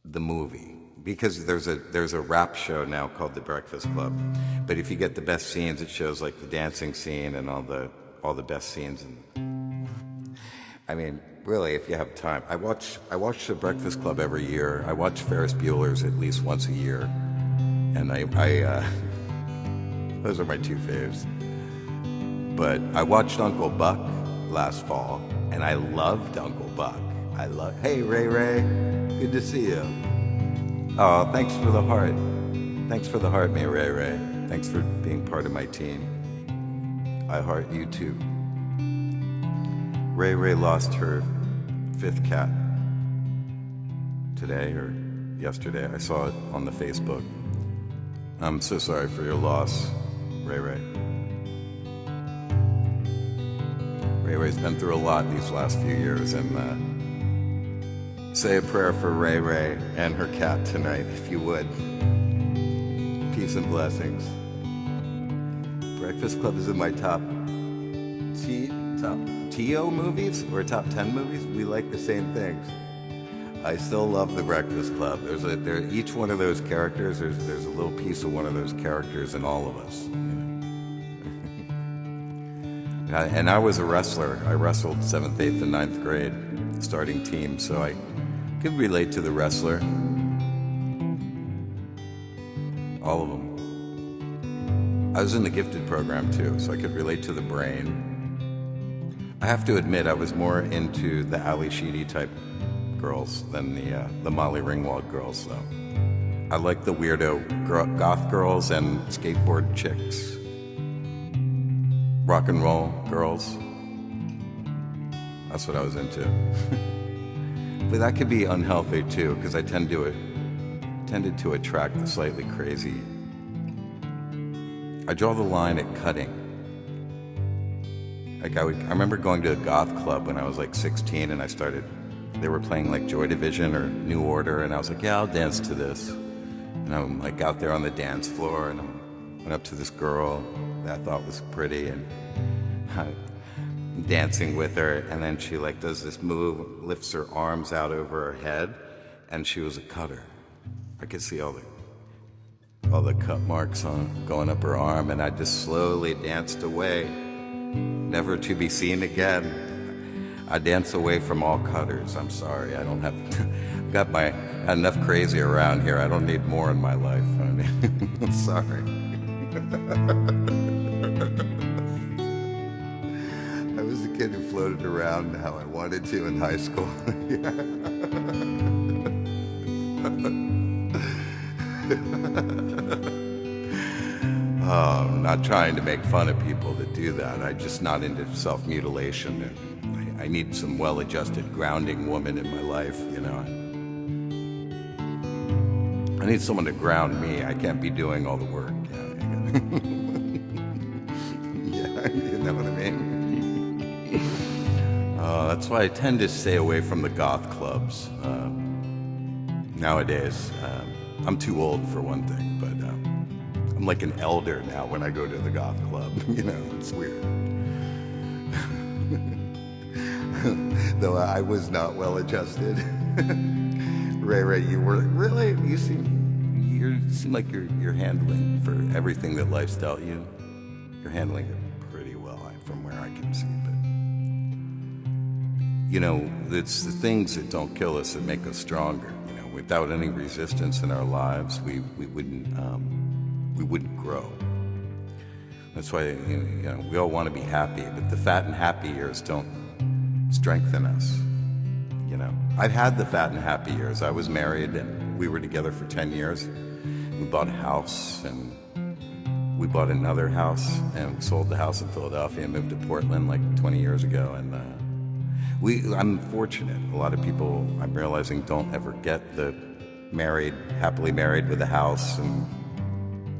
the movie. Because there's a rap show now called The Breakfast Club, but if you get the best scenes, it shows like the dancing scene and all the best scenes. And I mean, really, if you have time, I watch The Breakfast Club every year. I watch Ferris Bueller's at least once a year, and I those are my two faves. But I watched Uncle Buck last fall, and I loved Uncle Buck. Hey Ray Ray, good to see you. Oh, thanks for the heart. Thanks for the heart, me, Ray Ray. Thanks for being part of my team. I heart you too. Ray Ray lost her 5th cat today or yesterday. I saw it on the Facebook. I'm so sorry for your loss, Ray Ray. Ray Ray's been through a lot these last few years, and say a prayer for Ray Ray and her cat tonight, if you would. Peace and blessings. Breakfast Club is in my top TO movies or top 10 movies. We like the same things. I still love The Breakfast Club. Each one of those characters, there's a little piece of one of those characters in all of us. And I was a wrestler. I wrestled 7th, 8th, and 9th grade, starting team, so I could relate to the wrestler. All of them. I was in the gifted program too, so I could relate to the brain. I have to admit, I was more into the Ali Sheedy type girls than the Molly Ringwald girls, though. I like the weirdo goth girls and skateboard chicks. Rock and roll girls. That's what I was into. But that could be unhealthy too, because I tended to attract the slightly crazy. I draw the line at cutting. Like I remember going to a goth club when I was like 16, and they were playing like Joy Division or New Order, and I was like, yeah, I'll dance to this. And I'm like out there on the dance floor, and I went up to this girl that I thought was pretty, and dancing with her, and then she like does this move, lifts her arms out over her head, and she was a cutter. I could see all the cut marks going up her arm, and I just slowly danced away, never to be seen again. I dance away from all cutters. I'm sorry, I don't have I've got enough crazy around here. I don't need more in my life. I mean, I'm sorry. I was a kid who floated around how I wanted to in high school. I'm not trying to make fun of people that do that. I'm just not into self-mutilation. I need some well-adjusted, grounding woman in my life, you know. I need someone to ground me. I can't be doing all the work. Yeah, you know what I mean? That's why I tend to stay away from the goth clubs nowadays. I'm too old for one thing, but I'm like an elder now when I go to the goth club. You know, it's weird. Though I was not well adjusted. Ray, you were really. You seem like you're handling for everything that life's dealt you. You're handling it pretty well, from where I can see. But you know, it's the things that don't kill us that make us stronger. You know, without any resistance in our lives, we wouldn't grow. That's why you know we all want to be happy, but the fat and happy years don't strengthen us. You know, I've had the fat and happy years. I was married and we were together for 10 years. We bought a house and we bought another house and we sold the house in Philadelphia and moved to Portland like 20 years ago. And I'm fortunate. A lot of people, I'm realizing, don't ever get the happily married with a house and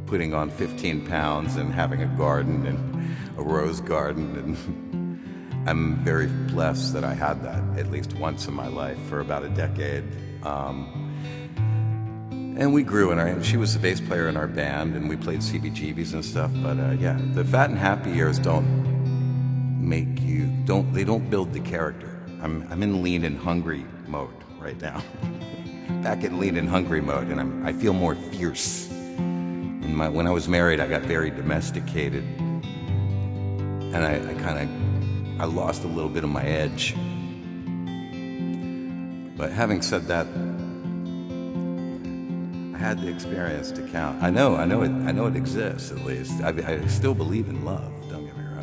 putting on 15 pounds and having a garden and a rose garden. And I'm very blessed that I had that at least once in my life for about a decade. And we grew she was the bass player in our band and we played CBGBs and stuff. But yeah, the fat and happy years don't build the character. I'm in lean and hungry mode right now. Back in lean and hungry mode, and I feel more fierce. When I was married, I got very domesticated, and I lost a little bit of my edge. But having said that, I had the experience to count. I know it exists at least. I still believe in love. Don't get me wrong.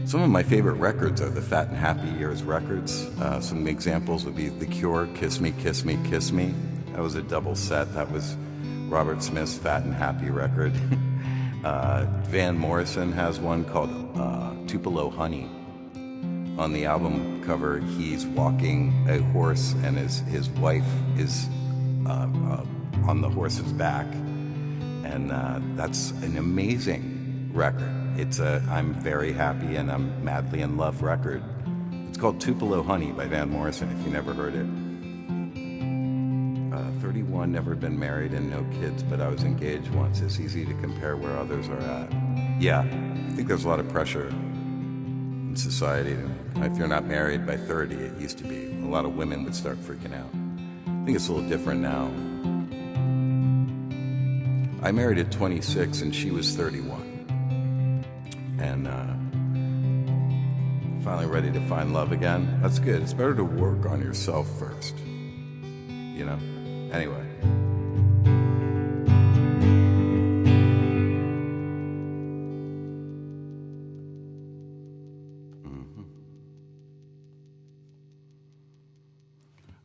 Some of my favorite records are the Fat and Happy Years records. Some examples would be The Cure, Kiss Me, Kiss Me, Kiss Me. That was a double set. That was Robert Smith's Fat and Happy record. Van Morrison has one called Tupelo Honey. On the album cover, he's walking a horse and his wife is on the horse's back. And that's an amazing record. It's a I'm very happy and I'm madly in love record. It's called Tupelo Honey by Van Morrison, if you never heard it. 31, never been married and no kids, but I was engaged once. It's easy to compare where others are at. Yeah, I think there's a lot of pressure in society. If you're not married by 30, it used to be. A lot of women would start freaking out. I think it's a little different now. I married at 26 and she was 31. And finally ready to find love again. That's good. It's better to work on yourself first. You know? Anyway.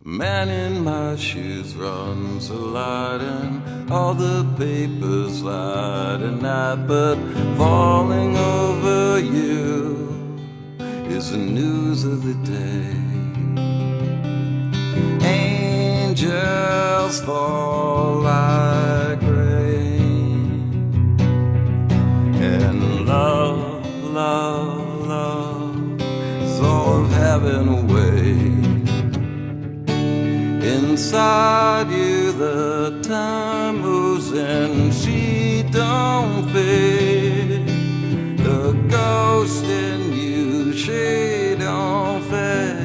Man in my shoes runs a lot and all the papers light at night, but falling over you is the news of the day. Angels fall like rain, and love, love, love is all of heaven away. Inside you the time moves and she don't fade. The ghost in you, she don't fade.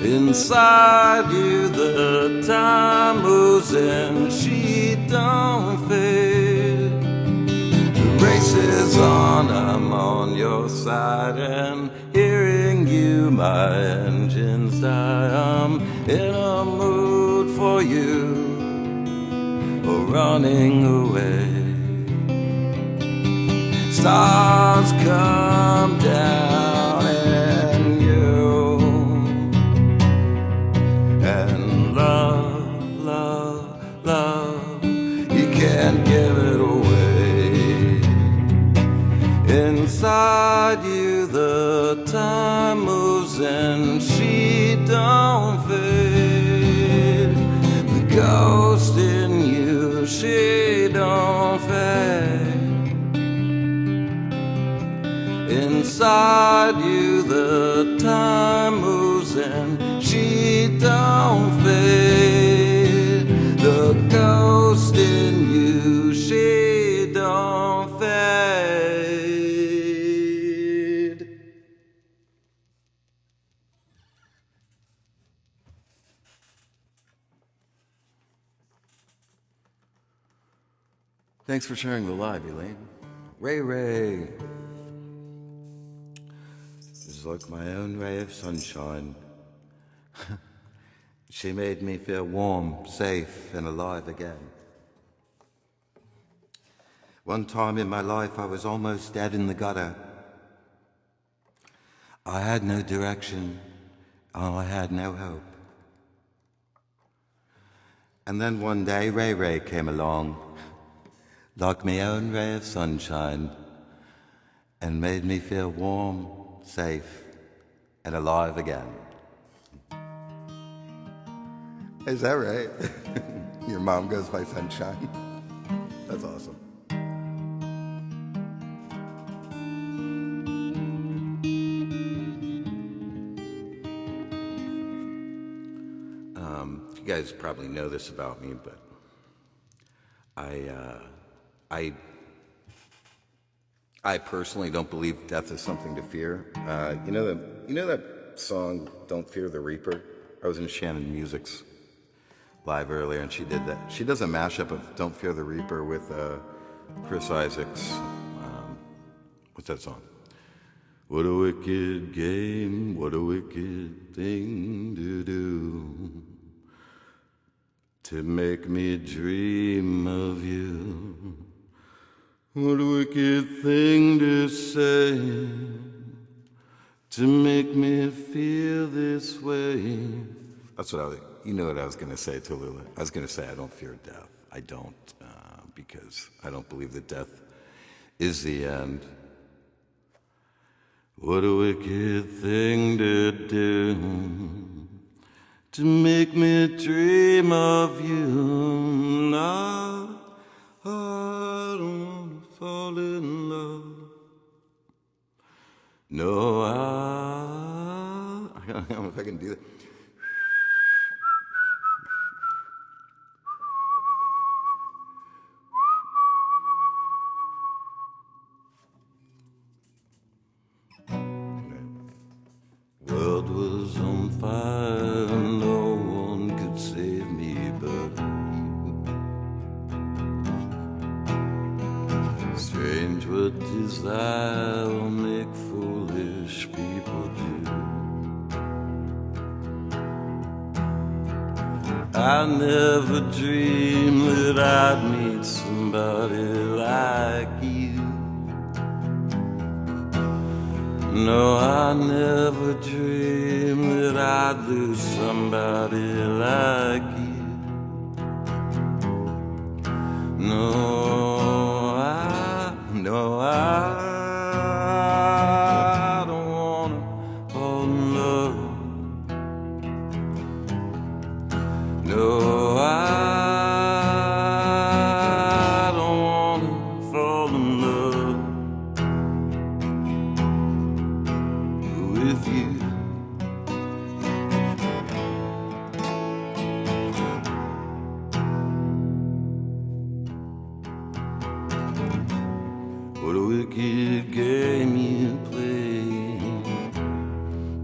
Inside you the time moves and she don't fade. The race is on, I'm on your side, and hearing you my engines die. I'm in a mood for you, or running away. Stars come down and you, and love, love, love, you can't give it away. Inside you the time and she don't fade. The ghost in you, she don't fade. Inside you the time moves and she don't fade. The ghost in you, she don't fade. Thanks for sharing the live, Elaine. Ray Ray. She's like my own ray of sunshine. She made me feel warm, safe, and alive again. One time in my life, I was almost dead in the gutter. I had no direction, and I had no hope. And then one day, Ray Ray came along, like my own ray of sunshine, and made me feel warm, safe, and alive again. Is that right? Your mom goes by Sunshine? That's awesome. You guys probably know this about me, but I personally don't believe death is something to fear. You know that song "Don't Fear the Reaper"? I was in Shannon Music's live earlier, and she did that. She does a mashup of "Don't Fear the Reaper" with Chris Isaak's. What's that song? What a wicked game! What a wicked thing to do, to make me dream of you. What a wicked thing to say, to make me feel this way. That's what you know what I was going to say, Tallulah. I was going to say I don't fear death. I don't, because I don't believe that death is the end. What a wicked thing to do, to make me dream of you. Now I don't want to fall in love. No, I don't know if I can do that. World was on fire, no one could save me but you. Strange what desire will make foolish people do. I never dreamed that I'd meet somebody like you. No, I never dreamed that I'd lose somebody like you. No, I don't wanna fall in love. No, I don't wanna fall in love with you. What a wicked game you play,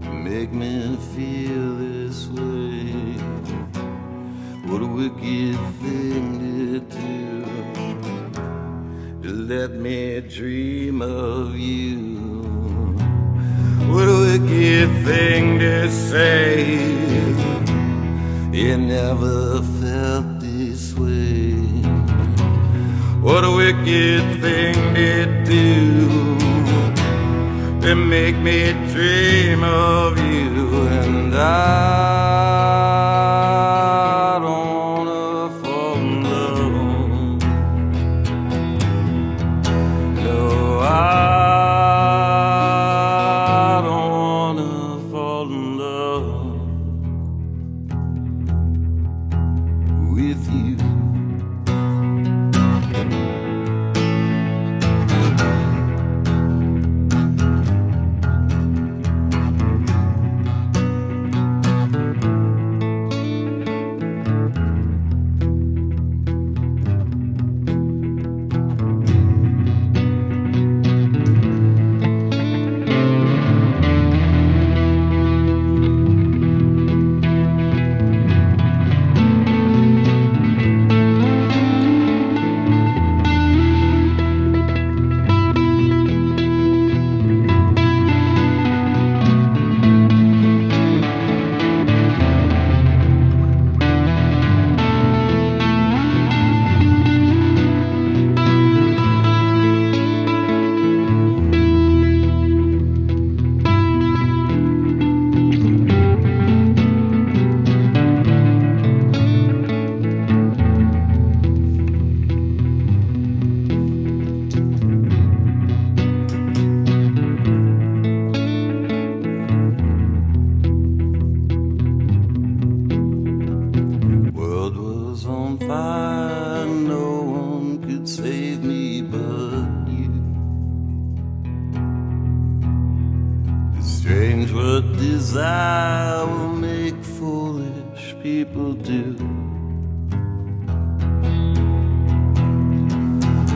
to make me feel this way. What a wicked thing to do, to let me dream of you. What a wicked thing to say, you never felt this way. What a wicked thing to do, to make me dream of you. And I don't wanna fall in love. No, I don't wanna fall in with you. Strange what desire will make foolish people do.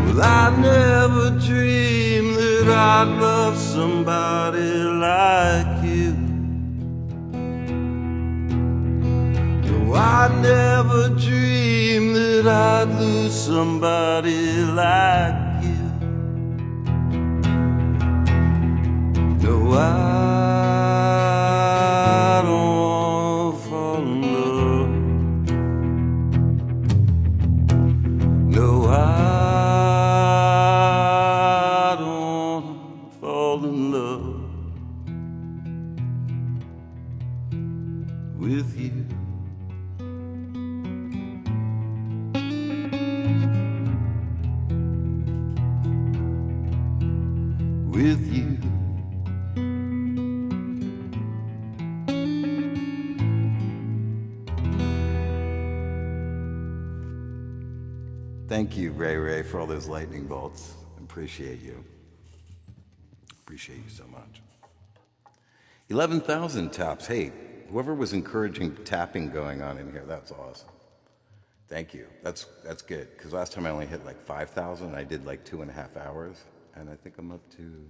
Well, I never dreamed that I'd love somebody like you. No, I never dreamed that I'd lose somebody like you. No, I don't fall in love. No, I don't fall in love with you. With you. Thank you, Ray Ray, for all those lightning bolts. Appreciate you. Appreciate you so much. 11,000 taps. Hey, whoever was encouraging tapping going on in here, that's awesome. Thank you. That's good. Because last time I only hit like 5,000. I did like 2.5 hours. And I think I'm up to,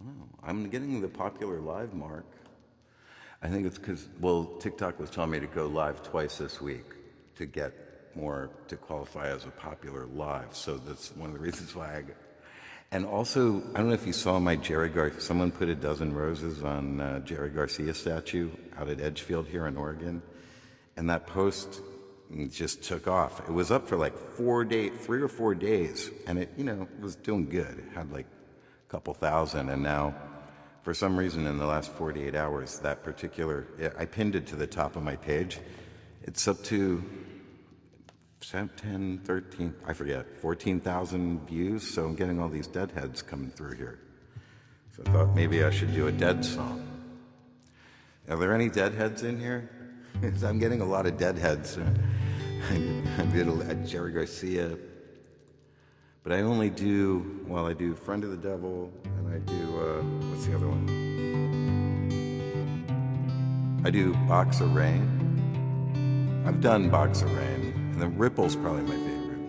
I don't know, I'm getting the popular live mark. I think it's because, well, TikTok was telling me to go live twice this week to get more, to qualify as a popular live. So that's one of the reasons why I got. And also, I don't know if you saw my someone put a dozen roses on Jerry Garcia statue out at Edgefield here in Oregon. And that post just took off. It was up for like 3 or 4 days. And it, you know, was doing good. It had like a couple thousand. And now, for some reason, in the last 48 hours, that particular, I pinned it to the top of my page. It's up to 10, 13, I forget, 14,000 views. So I'm getting all these deadheads coming through here. So I thought maybe I should do a Dead song. Are there any deadheads in here? I'm getting a lot of deadheads. I did a Jerry Garcia. But I only do, well, I do Friend of the Devil, and I do, what's the other one? I do Box of Rain. I've done Box of Rain. And then Ripple's probably my favorite.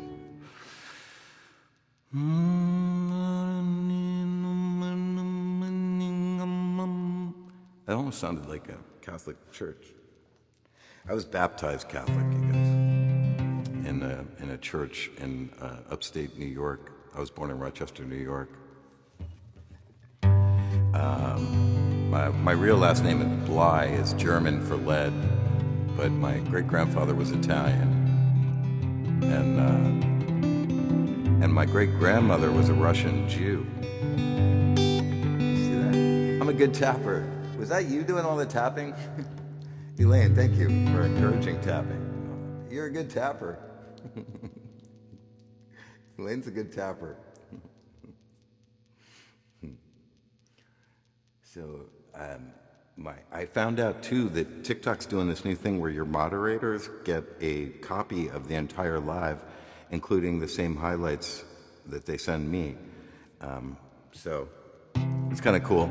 That almost sounded like a Catholic church. I was baptized Catholic, you guys, in a church in upstate New York. I was born in Rochester, New York. My real last name is Bly, is German for lead, but my great-grandfather was Italian. And my great-grandmother was a Russian Jew. See that? I'm a good tapper. Was that you doing all the tapping? Elaine, thank you for encouraging tapping. You're a good tapper. Elaine's a good tapper. So, I found out too that TikTok's doing this new thing where your moderators get a copy of the entire live, including the same highlights that they send me. So it's kind of cool.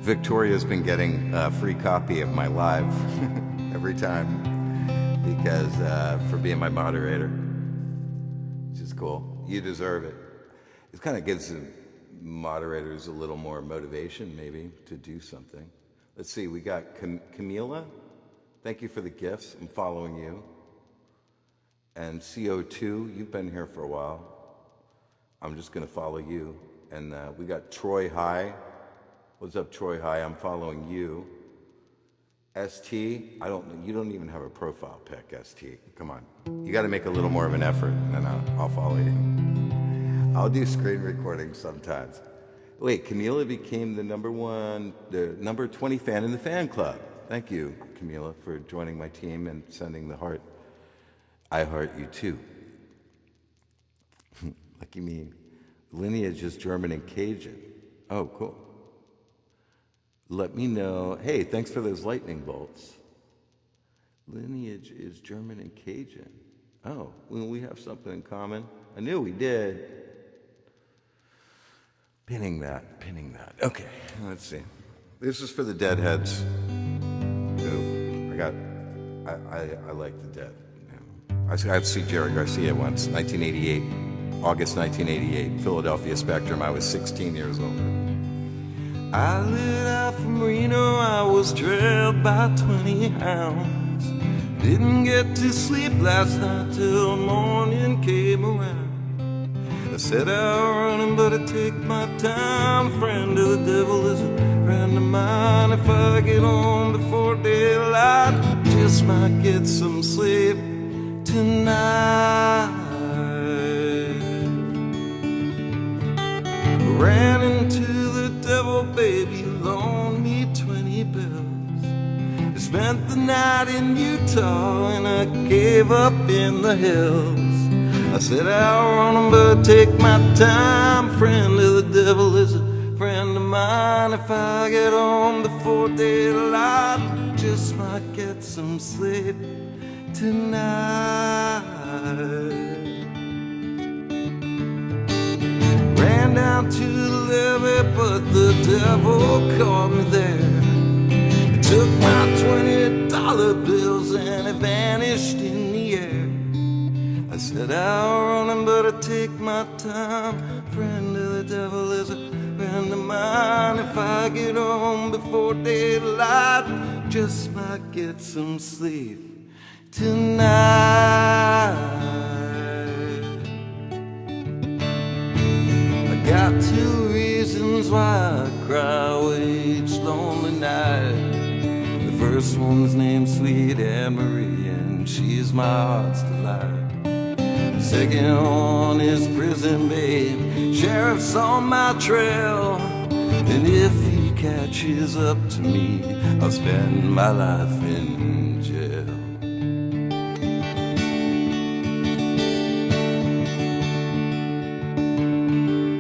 Victoria's been getting a free copy of my live every time because for being my moderator, which is cool. You deserve it. It kind of gives the moderators a little more motivation, maybe, to do something. Let's see, we got Camila. Thank you for the gifts. I'm following you. And CO2, you've been here for a while. I'm just going to follow you. And we got Troy High. What's up, Troy High? I'm following you. ST, you don't even have a profile pic, ST. Come on. You got to make a little more of an effort, and then I'll follow you. I'll do screen recordings sometimes. Wait, Camila became the number 20 fan in the fan club. Thank you, Camila, for joining my team and sending the heart. I heart you too. Lucky me. Lineage is German and Cajun. Oh, cool. Let me know. Hey, thanks for those lightning bolts. Lineage is German and Cajun. Oh, well, we have something in common. I knew we did. Pinning that. Okay, let's see. This is for the Deadheads. Ooh, I like the Dead. I got to see Jerry Garcia once, 1988, August 1988, Philadelphia Spectrum. I was 16 years old. I lit out from Reno, I was trailed by 20 hounds. Didn't get to sleep last night till morning came around. I set out running, but I take my time. Friend of the devil is a friend of mine. If I get home before daylight, just might get some sleep tonight. Ran into the devil, baby, loaned me 20 bills. I spent the night in Utah in a cave up in the hills. I said I'll run 'em, but take my time. Friend of the devil is a friend of mine. If I get home before daylight, just might get some sleep tonight. Ran down to the levee, but the devil caught me there. He took my $20 bills and it vanished in the air. I said I'll run 'em, but I take my time. Friend of the devil is a friend of mine. If I get home before daylight, just might get some sleep tonight. I got 2 reasons why I cry each lonely night. The first one's named Sweet Anne Marie, and she's my heart's delight. The second one is Prison Babe. Sheriff's on my trail, and if he catches up to me, I'll spend my life in jail.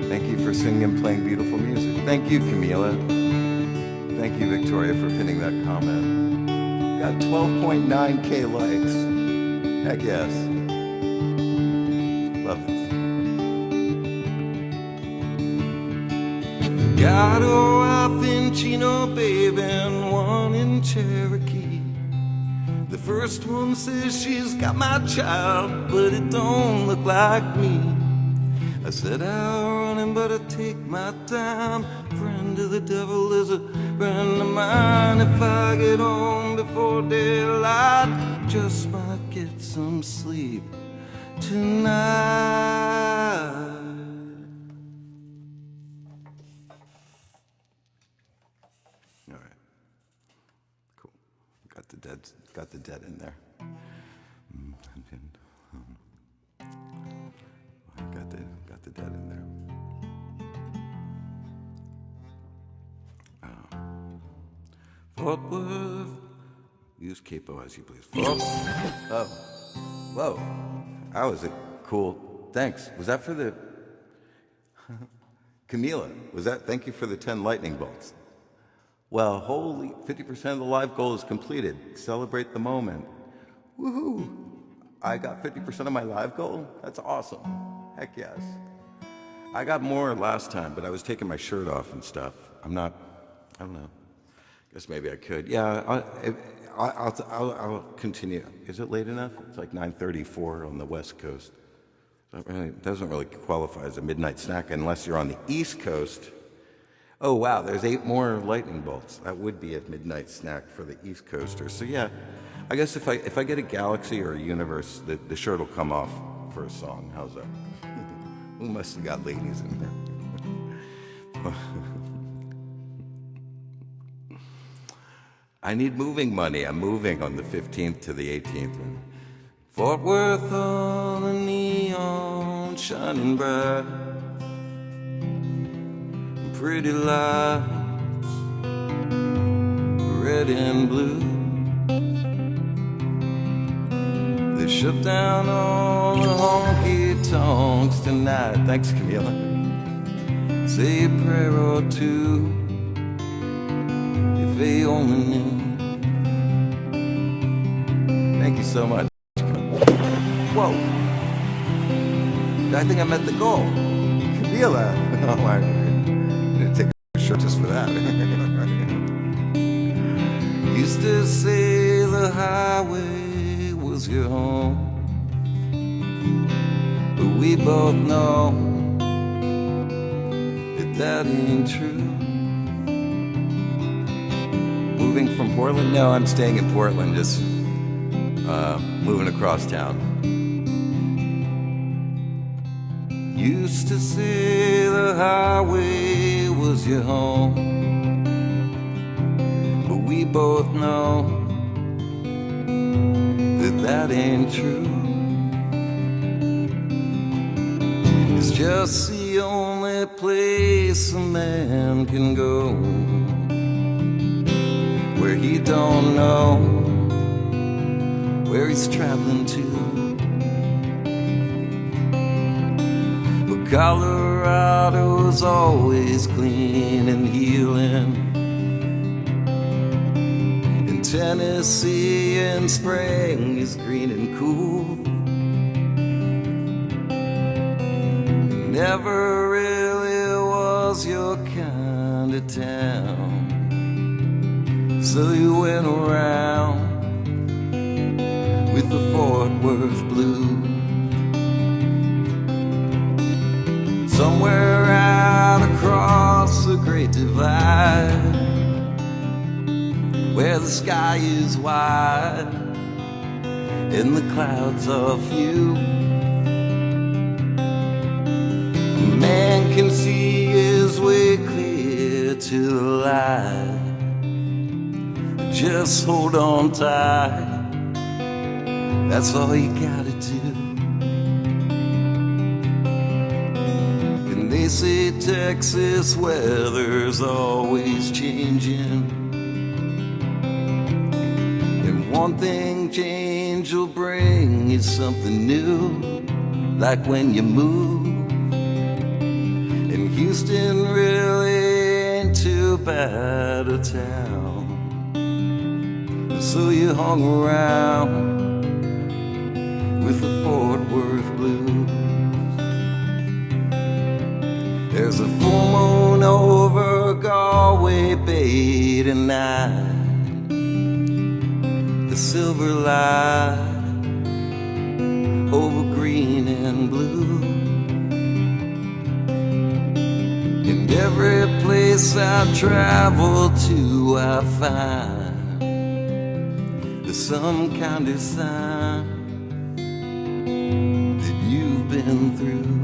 Thank you for singing and playing beautiful music. Thank you, Camila. Thank you, Victoria, for pinning that comment. Got 12.9K likes. Heck yes. Love this. Got a wife in Chino, babe, and one in Cherokee. The first one says she's got my child, but it don't look like me. I said I'll run him, but I take my time. Friend of the devil is a friend of mine. If I get home before daylight, just might get some sleep tonight. All right, cool. Got the dead in there. Got the dead in there. Fort Worth. Use capo as you please. Fort. Oh, whoa. That was a cool. Thanks. Was that for the Camila? Was that? Thank you for the 10 lightning bolts. Well, holy, 50% of the live goal is completed. Celebrate the moment. Woohoo! I got 50% of my live goal? That's awesome. Heck yes. I got more last time, but I was taking my shirt off and stuff. I don't know. Guess maybe I could. Yeah, I'll continue. Is it late enough? It's like 9:34 on the West Coast. That really doesn't really qualify as a midnight snack unless you're on the East Coast. Oh wow, there's 8 more lightning bolts. That would be a midnight snack for the East Coasters. So yeah, I guess if I get a galaxy or a universe, the shirt will come off for a song. How's that? Who must have got ladies in there? I need moving money. I'm moving on the 15th to the 18th. Fort Worth, all the neon shining bright, pretty lights, red and blue. They shut down all the honky tonks tonight. Thanks, Camila. Say a prayer or two. If they only knew. Thank you so much. Whoa. I think I met the goal. Camila. Oh, I'm gonna take a shirt just for that. Used to say the highway was your home, but we both know that ain't true. Moving from Portland? No, I'm staying in Portland, just moving across town. Used to say the highway was your home, but we both know that ain't true. It's just the only place a man can go where he don't know where he's traveling to. But Colorado's always clean and healing. In Tennessee in spring is green and cool. It never really was your kind of town, so you went around with the Fort Worth blues. Somewhere out across the Great Divide, where the sky is wide and the clouds are few, a man can see his way clear to the light. Just hold on tight, that's all you gotta do. And they say Texas weather's always changing, and one thing change will bring is something new, like when you move. And Houston really ain't too bad a town, so you hung around with the Fort Worth blues. There's a full moon over Galway Bay tonight, the silver light over green and blue. And every place I travel to I find there's some kind of sign that you've been through.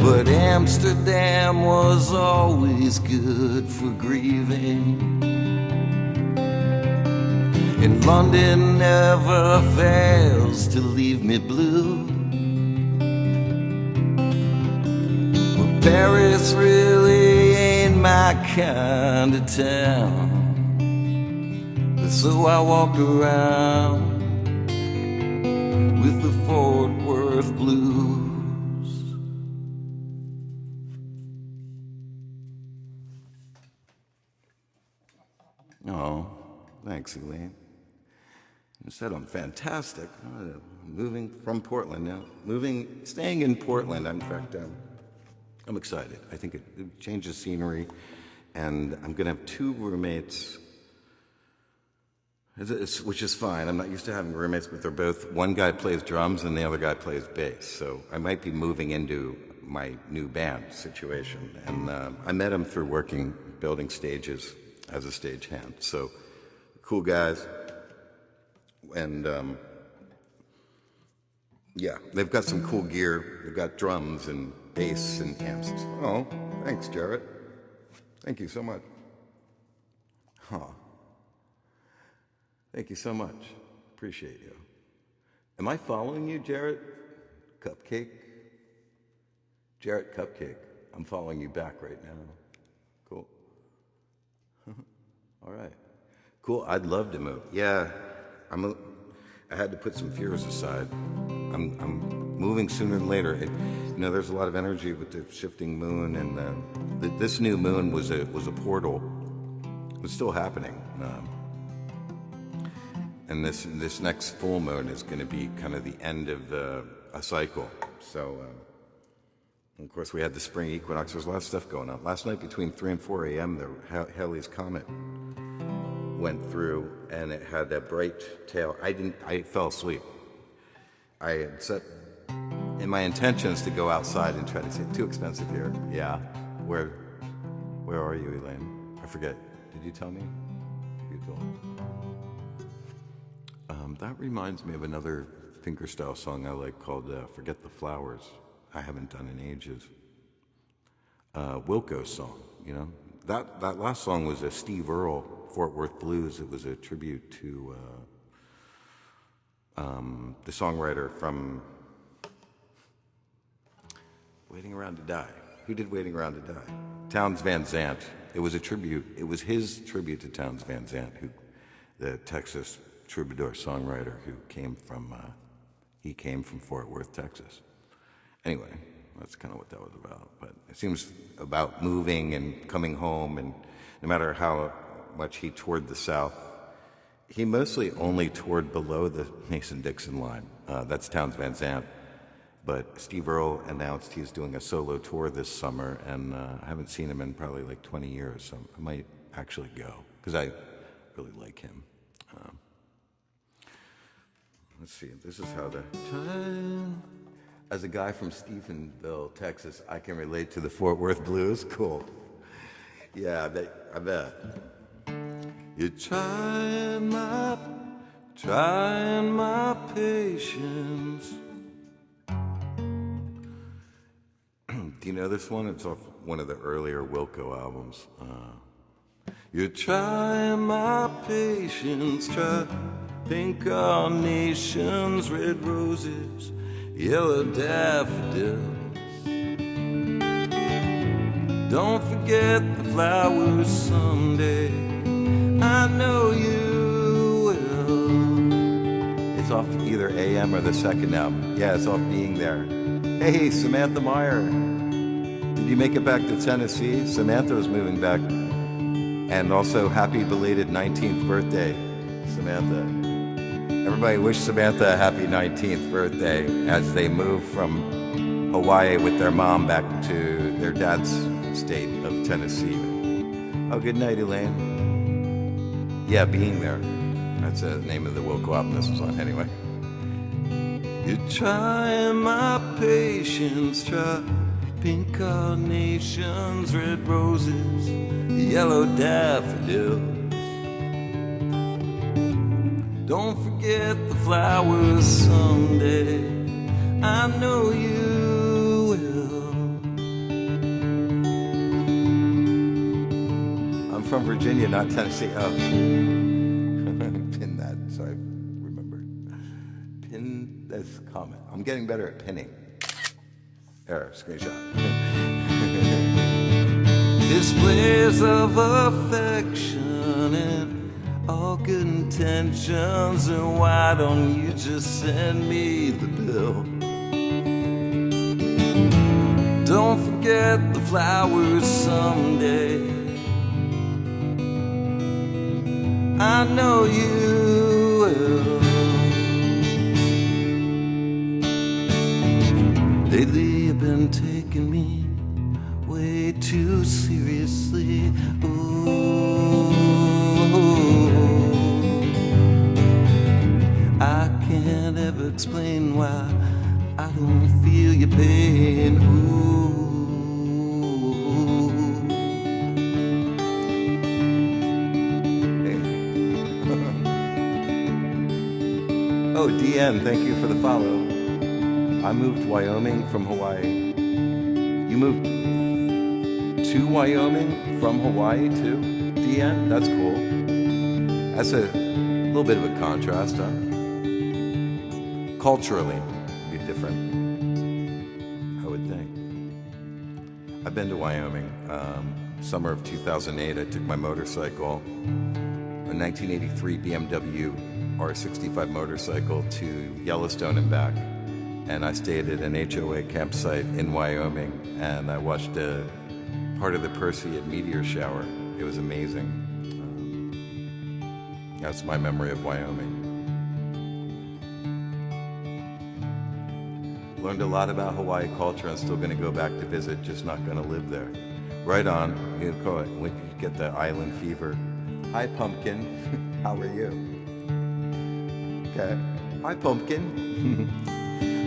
But Amsterdam was always good for grieving, and London never fails to leave me blue. But Paris really ain't my kind of town, so I walked around with the Fort Worth blues. Oh, thanks, Elaine. You said I'm fantastic. Moving from Portland now. Staying in Portland. In fact, I'm excited. I think it changes scenery, and I'm going to have 2 roommates, which is fine. I'm not used to having roommates, but they're both, one guy plays drums and the other guy plays bass. So I might be moving into my new band situation. And I met him through building stages as a stagehand. So cool guys. And yeah, they've got some cool gear. They've got drums and bass and amps. Oh, thanks, Jarrett. Thank you so much. Huh. Thank you so much. Appreciate you. Am I following you, Jarrett? Cupcake? Jarrett Cupcake. I'm following you back right now. Cool. All right. Cool. I'd love to move. Yeah. I had to put some fears aside. I'm moving sooner than later. There's a lot of energy with the shifting moon, and this new moon was a portal. It's still happening, and this next full moon is going to be kind of the end of a cycle. So, of course, we had the spring equinox. There's a lot of stuff going on. Last night, between 3 and 4 a.m., the Halley's Comet went through, and it had a bright tail. I fell asleep. I had set in my intentions to go outside and try to say, too expensive here. Yeah. Where are you, Elaine? I forget. Did you tell me? You told me. That reminds me of another fingerstyle song I like called Forget the Flowers. I haven't done in ages. Wilco's song, That last song was a Steve Earle Fort Worth Blues. It was a tribute to the songwriter from Waiting Around to Die. Who did Waiting Around to Die? Townes Van Zandt. It was a tribute. It was his tribute to Townes Van Zandt, the Texas troubadour songwriter who came from Fort Worth, Texas. Anyway, that's kind of what that was about. But it seems about moving and coming home, and no matter how much he toured the South, he mostly only toured below the Mason-Dixon line. That's Townes Van Zandt. But Steve Earle announced he's doing a solo tour this summer, and I haven't seen him in probably like 20 years, so I might actually go, because I really like him. Let's see, this is how the time... As a guy from Stephenville, Texas, I can relate to the Fort Worth Blues. Cool. Yeah, I bet. You're trying my patience. Do you know this one? It's off one of the earlier Wilco albums. You're trying my patience, try pink carnations, red roses, yellow daffodils. Don't forget the flowers someday. I know you will. It's off either AM or the second album. Yeah, it's off Being There. Hey, Samantha Meyer. Did you make it back to Tennessee? Samantha was moving back. And also, happy belated 19th birthday, Samantha. Everybody wish Samantha a happy 19th birthday as they move from Hawaii with their mom back to their dad's state of Tennessee. Oh, good night, Elaine. Yeah, Being There. That's the name of the Wilco album this was on anyway. You're trying my patience, try pink carnations, red roses, yellow daffodils. Don't forget the flowers someday. I know you will. I'm from Virginia, not Tennessee. Oh. Pin that so I remember. Pin this comment. I'm getting better at pinning. There, screenshot. Displays of affection and all good intentions, and why don't you just send me the bill? Don't forget the flowers someday. I know you will. Lately you've been taking me way too seriously. Ooh, I can't ever explain why I don't feel your pain. Ooh. Hey. Oh, DN, thank you for the follow. I moved to Wyoming from Hawaii. You moved to Wyoming from Hawaii too? DN? That's cool. That's a little bit of a contrast, huh? Culturally, be different, I would think. I've been to Wyoming. Summer of 2008, I took my motorcycle, a 1983 BMW R65 motorcycle, to Yellowstone and back. And I stayed at an HOA campsite in Wyoming, and I watched a part of the Perseid meteor shower. It was amazing. That's my memory of Wyoming. Learned a lot about Hawaii culture and still going to go back to visit, just not going to live there. Right on. You get the island fever. Hi, Pumpkin. How are you? Okay. Hi, Pumpkin.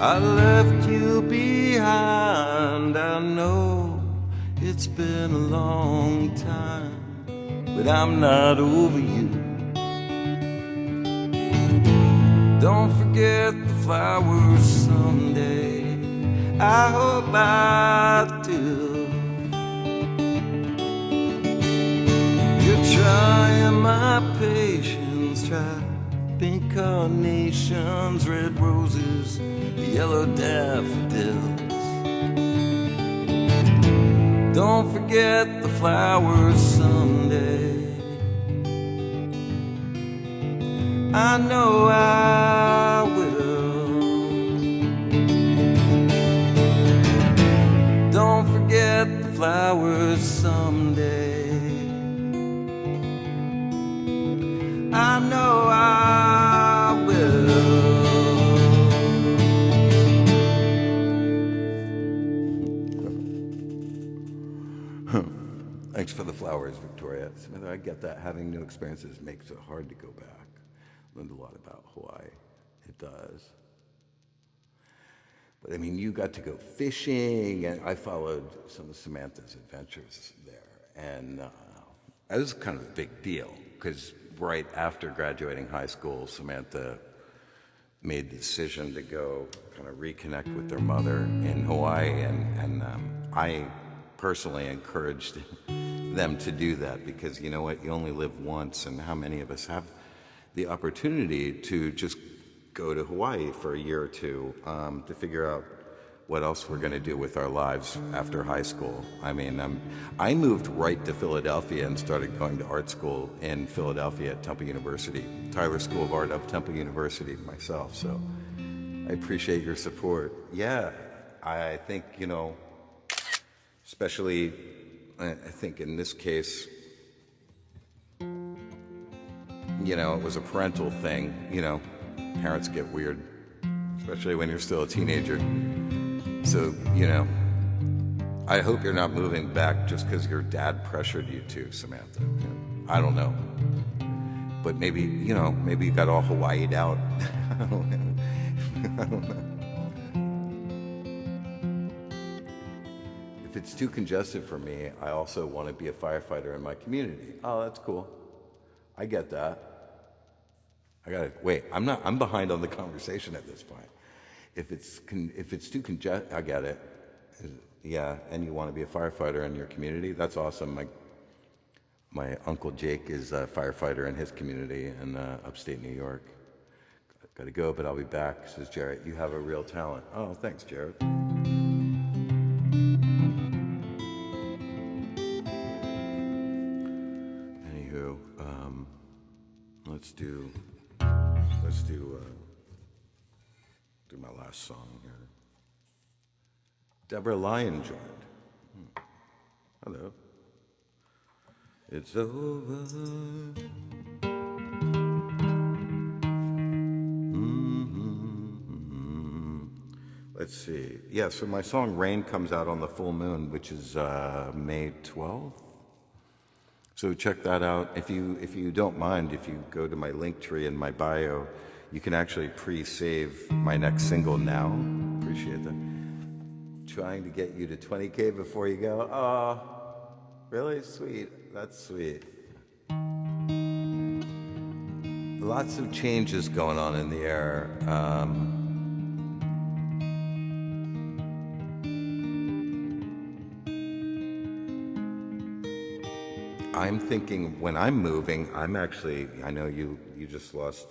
I left you behind. I know it's been a long time, but I'm not over you. Don't forget the flowers someday. I hope I do. You're trying my patience. Try pink carnations, red roses, yellow daffodils. Don't forget the flowers someday. I know I will. Don't forget the flowers someday. I know I will. Thanks for the flowers, Victoria. I get that. Having new experiences makes it hard to go back. Learned a lot about Hawaii. It does. But I mean, you got to go fishing, and I followed some of Samantha's adventures there. And that was kind of a big deal, because right after graduating high school, Samantha made the decision to go kind of reconnect with their mother in Hawaii, and I personally encouraged them to do that, because you know what, you only live once, and how many of us have the opportunity to just go to Hawaii for a year or two to figure out what else we're going to do with our lives after high school. I mean, I moved right to Philadelphia and started going to art school in Philadelphia at Temple University, Tyler School of Art of Temple University myself, so I appreciate your support. Yeah, I think, you know, especially, I think in this case, you know, it was a parental thing. You know, parents get weird, especially when you're still a teenager. So, you know, I hope you're not moving back just because your dad pressured you to, Samantha. I don't know. But maybe, you know, maybe you got all Hawaii'd out. I don't know. I don't know. If it's too congested for me, I also want to be a firefighter in my community. Oh, that's cool. I get that. I gotta wait. I'm behind on the conversation at this point. If it's too congested, I get it. Yeah, and you want to be a firefighter in your community? That's awesome. My uncle Jake is a firefighter in his community in upstate New York. Gotta go, but I'll be back. Says Jarrett. You have a real talent. Oh, thanks, Jarrett. Anywho, let's do my last song here. Deborah Lyon joined. Hello. It's over. let's see. Yeah, so my song Rain comes out on the full moon, which is May 12th. So check that out. If you don't mind, if you go to my link tree in my bio, you can actually pre-save my next single now. Appreciate that. Trying to get you to 20K before you go. Oh, really? Sweet. That's sweet. Lots of changes going on in the air. I'm thinking when I'm moving, I know you just lost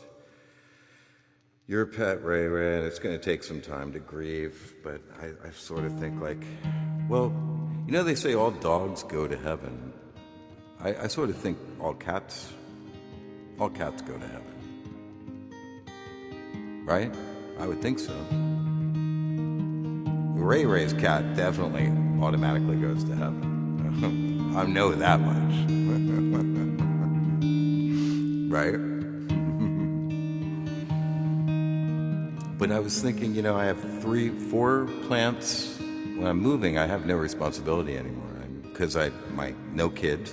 your pet, Ray Ray, and it's going to take some time to grieve, but I sort of think like, well, you know, they say all dogs go to heaven. I sort of think all cats go to heaven. Right? I would think so. Ray Ray's cat definitely automatically goes to heaven. I know that much. Right? But I was thinking, you know, I have 4 plants. When I'm moving, I have no responsibility anymore because no kids.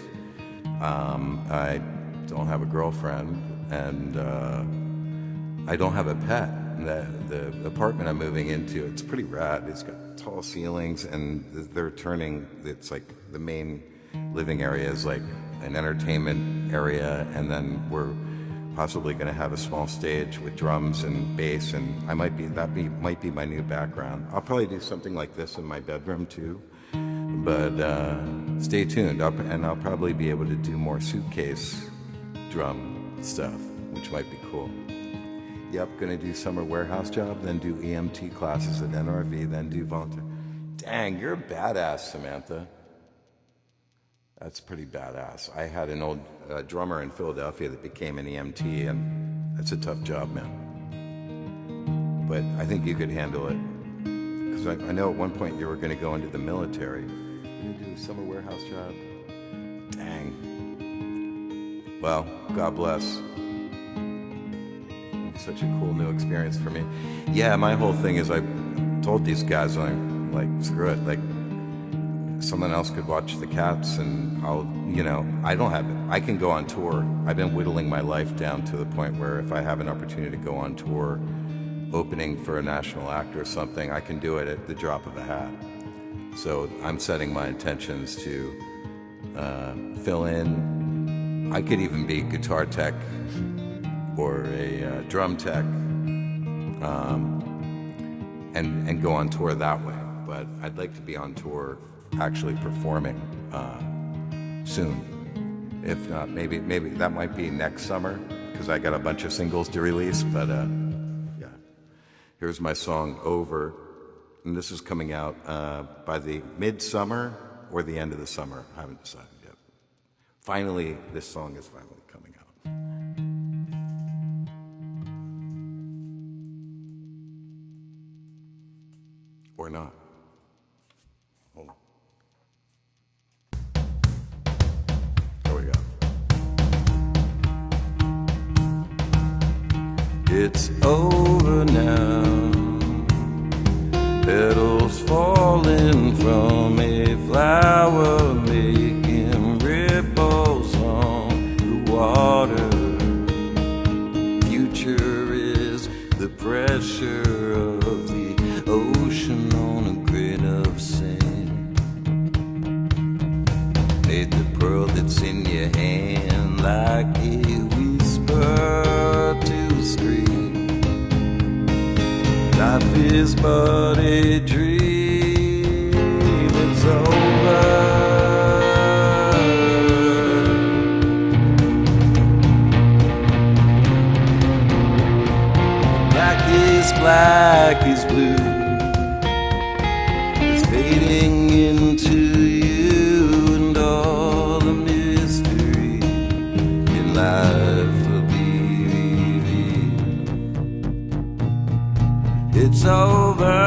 I don't have a girlfriend, and I don't have a pet. The apartment I'm moving into, it's pretty rad. It's got tall ceilings, and it's like the main living area is like an entertainment area, and then we're possibly going to have a small stage with drums and bass, and might be my new background. I'll probably do something like this in my bedroom too, but stay tuned. I'll probably be able to do more suitcase drum stuff, which might be cool. Yep, gonna do summer warehouse job, then do EMT classes at NRV, then do volunteer. Dang, you're a badass, Samantha. That's pretty badass. I had an old drummer in Philadelphia that became an EMT, and that's a tough job, man. But I think you could handle it. Because I know at one point you were going to go into the military. You're going to do a summer warehouse job. Dang. Well, God bless. Such a cool new experience for me. Yeah, my whole thing is I told these guys, I'm like, screw it. Like, someone else could watch the cats, and I can go on tour. I've been whittling my life down to the point where if I have an opportunity to go on tour, opening for a national act or something, I can do it at the drop of a hat. So I'm setting my intentions to fill in. I could even be guitar tech or a drum tech, and go on tour that way. But I'd like to be on tour actually performing soon. If not, maybe that might be next summer, because I got a bunch of singles to release. But yeah, here's my song Over, and this is coming out by the midsummer or the end of the summer. I haven't decided yet. Finally, this song is finally coming out. Or not. Hold on. There we go. It's over now. Petals falling from a flower, making ripples on the water. Future is the pressure of the ocean on a grain of sand. Made the pearl that's in your hand like a whisper to scream. Life is but a dream, it's over. Black is blue, it's fading into you, and all the mystery in life will be revealed. It's over.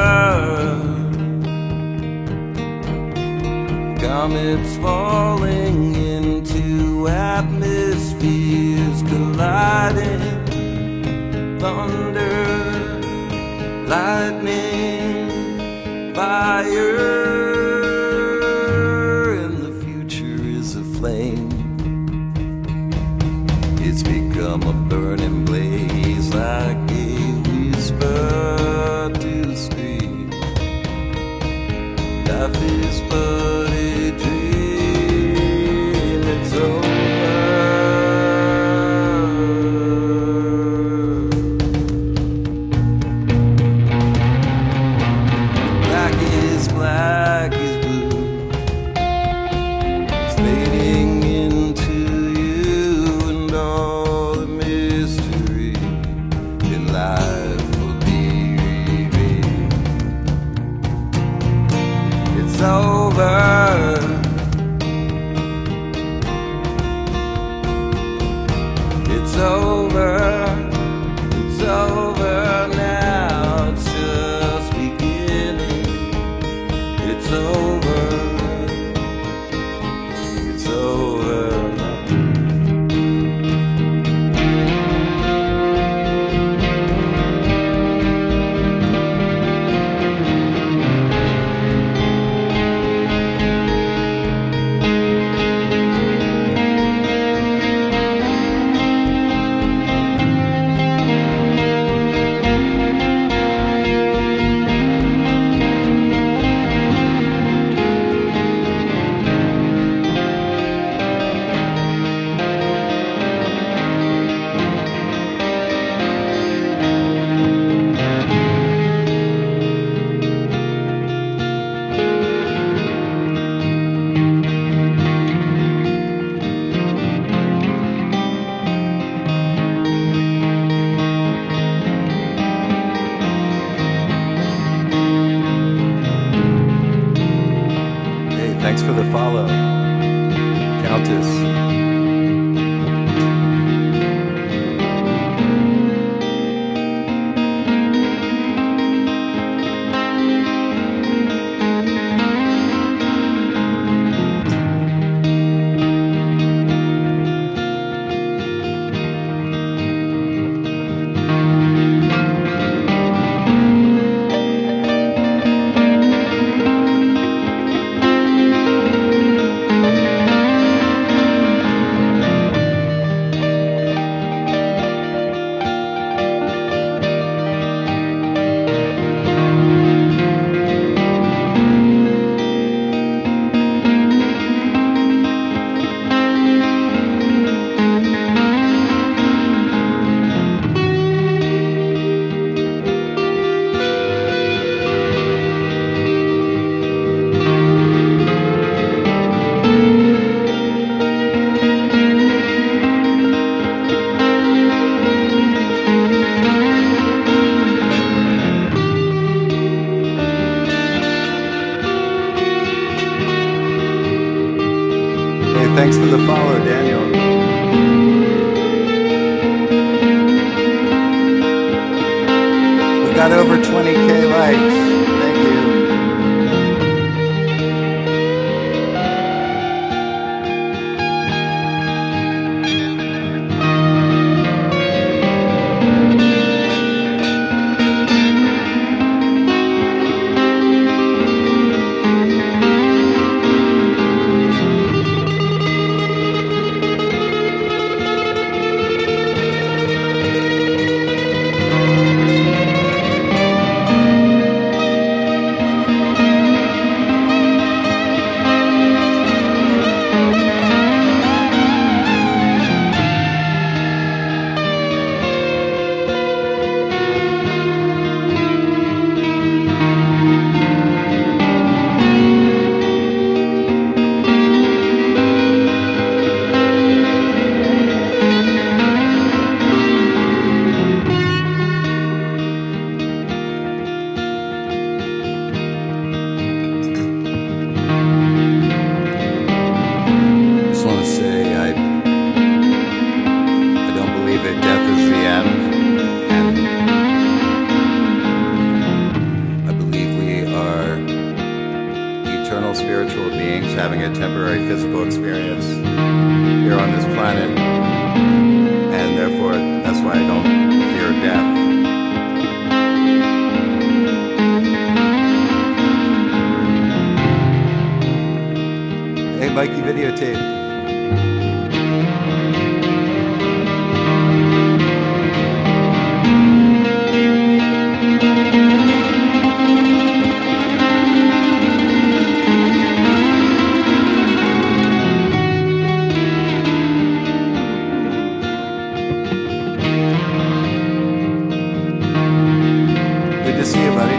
Comets falling into atmospheres colliding. Thunder, lightning, fire, and the future is aflame. It's become a burning blaze, like a whisper to the street. Life is but a dream, it's over. Black is blue, it's fading into you, and all the mystery in life will be revealed. It's over. It's over. It's over now. It's just beginning. It's over. It's over. Thanks for the follow, Countess. Thanks for the follow, Daniel. We got over 20K likes. Thank you. spiritual beings having a temporary physical experience here on this planet, and therefore that's why I don't fear death. Mikey videotape. Good to see you, buddy.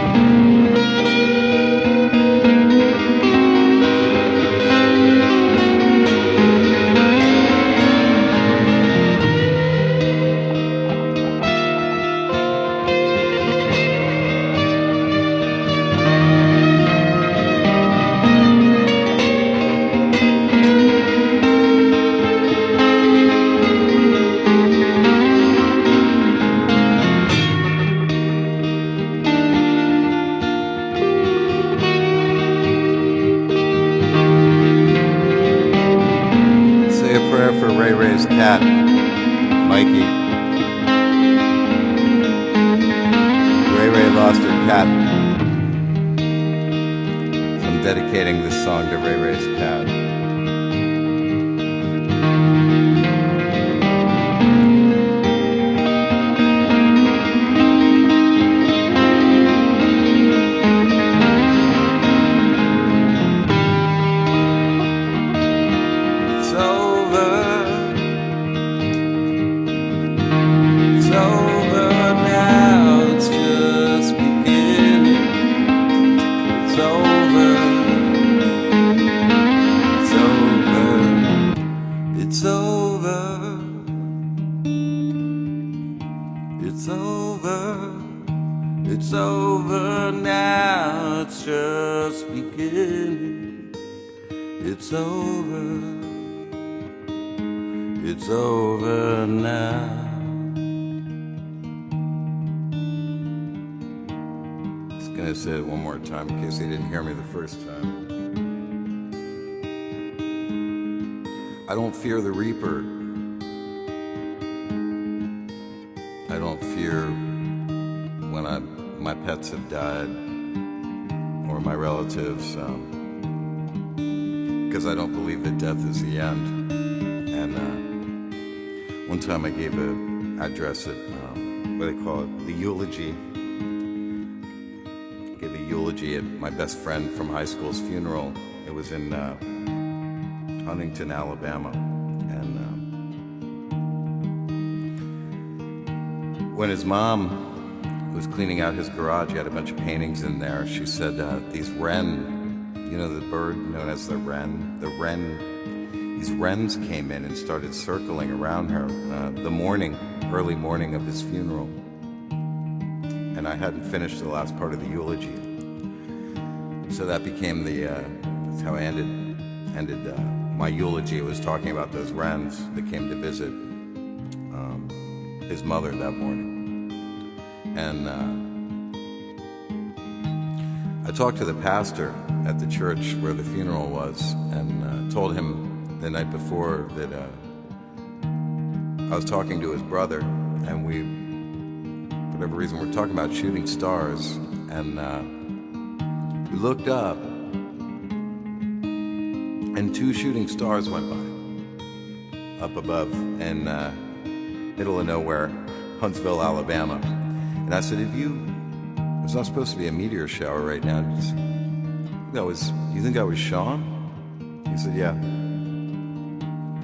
Say a prayer for Ray Ray's cat, Mikey. Ray Ray lost her cat. So I'm dedicating this song to Ray Ray's cat. It's over now, it's just beginning. It's over, it's over, it's over, it's over, it's over now, it's just beginning. It's over. It's over now. Just gonna say it one more time in case they didn't hear me the first time. I don't fear the reaper. I don't fear when my pets have died or my relatives, because I don't believe that death is the end. And one time I gave an address at, what do they call it, the eulogy. I gave a eulogy at my best friend from high school's funeral. It was in Huntington, Alabama. And when his mom was cleaning out his garage, he had a bunch of paintings in there. She said, these wren, you know the bird known as the wren? These wrens came in and started circling around her early morning of his funeral. And I hadn't finished the last part of the eulogy. So that became that's how I ended my eulogy. It was talking about those wrens that came to visit his mother that morning. And I talked to the pastor at the church where the funeral was and told him the night before that I was talking to his brother, and we, for whatever reason, we're talking about shooting stars, and we looked up, and 2 shooting stars went by up above in middle of nowhere, Huntsville, Alabama. And I said, there's not supposed to be a meteor shower right now. You think that was Sean? He said, yeah.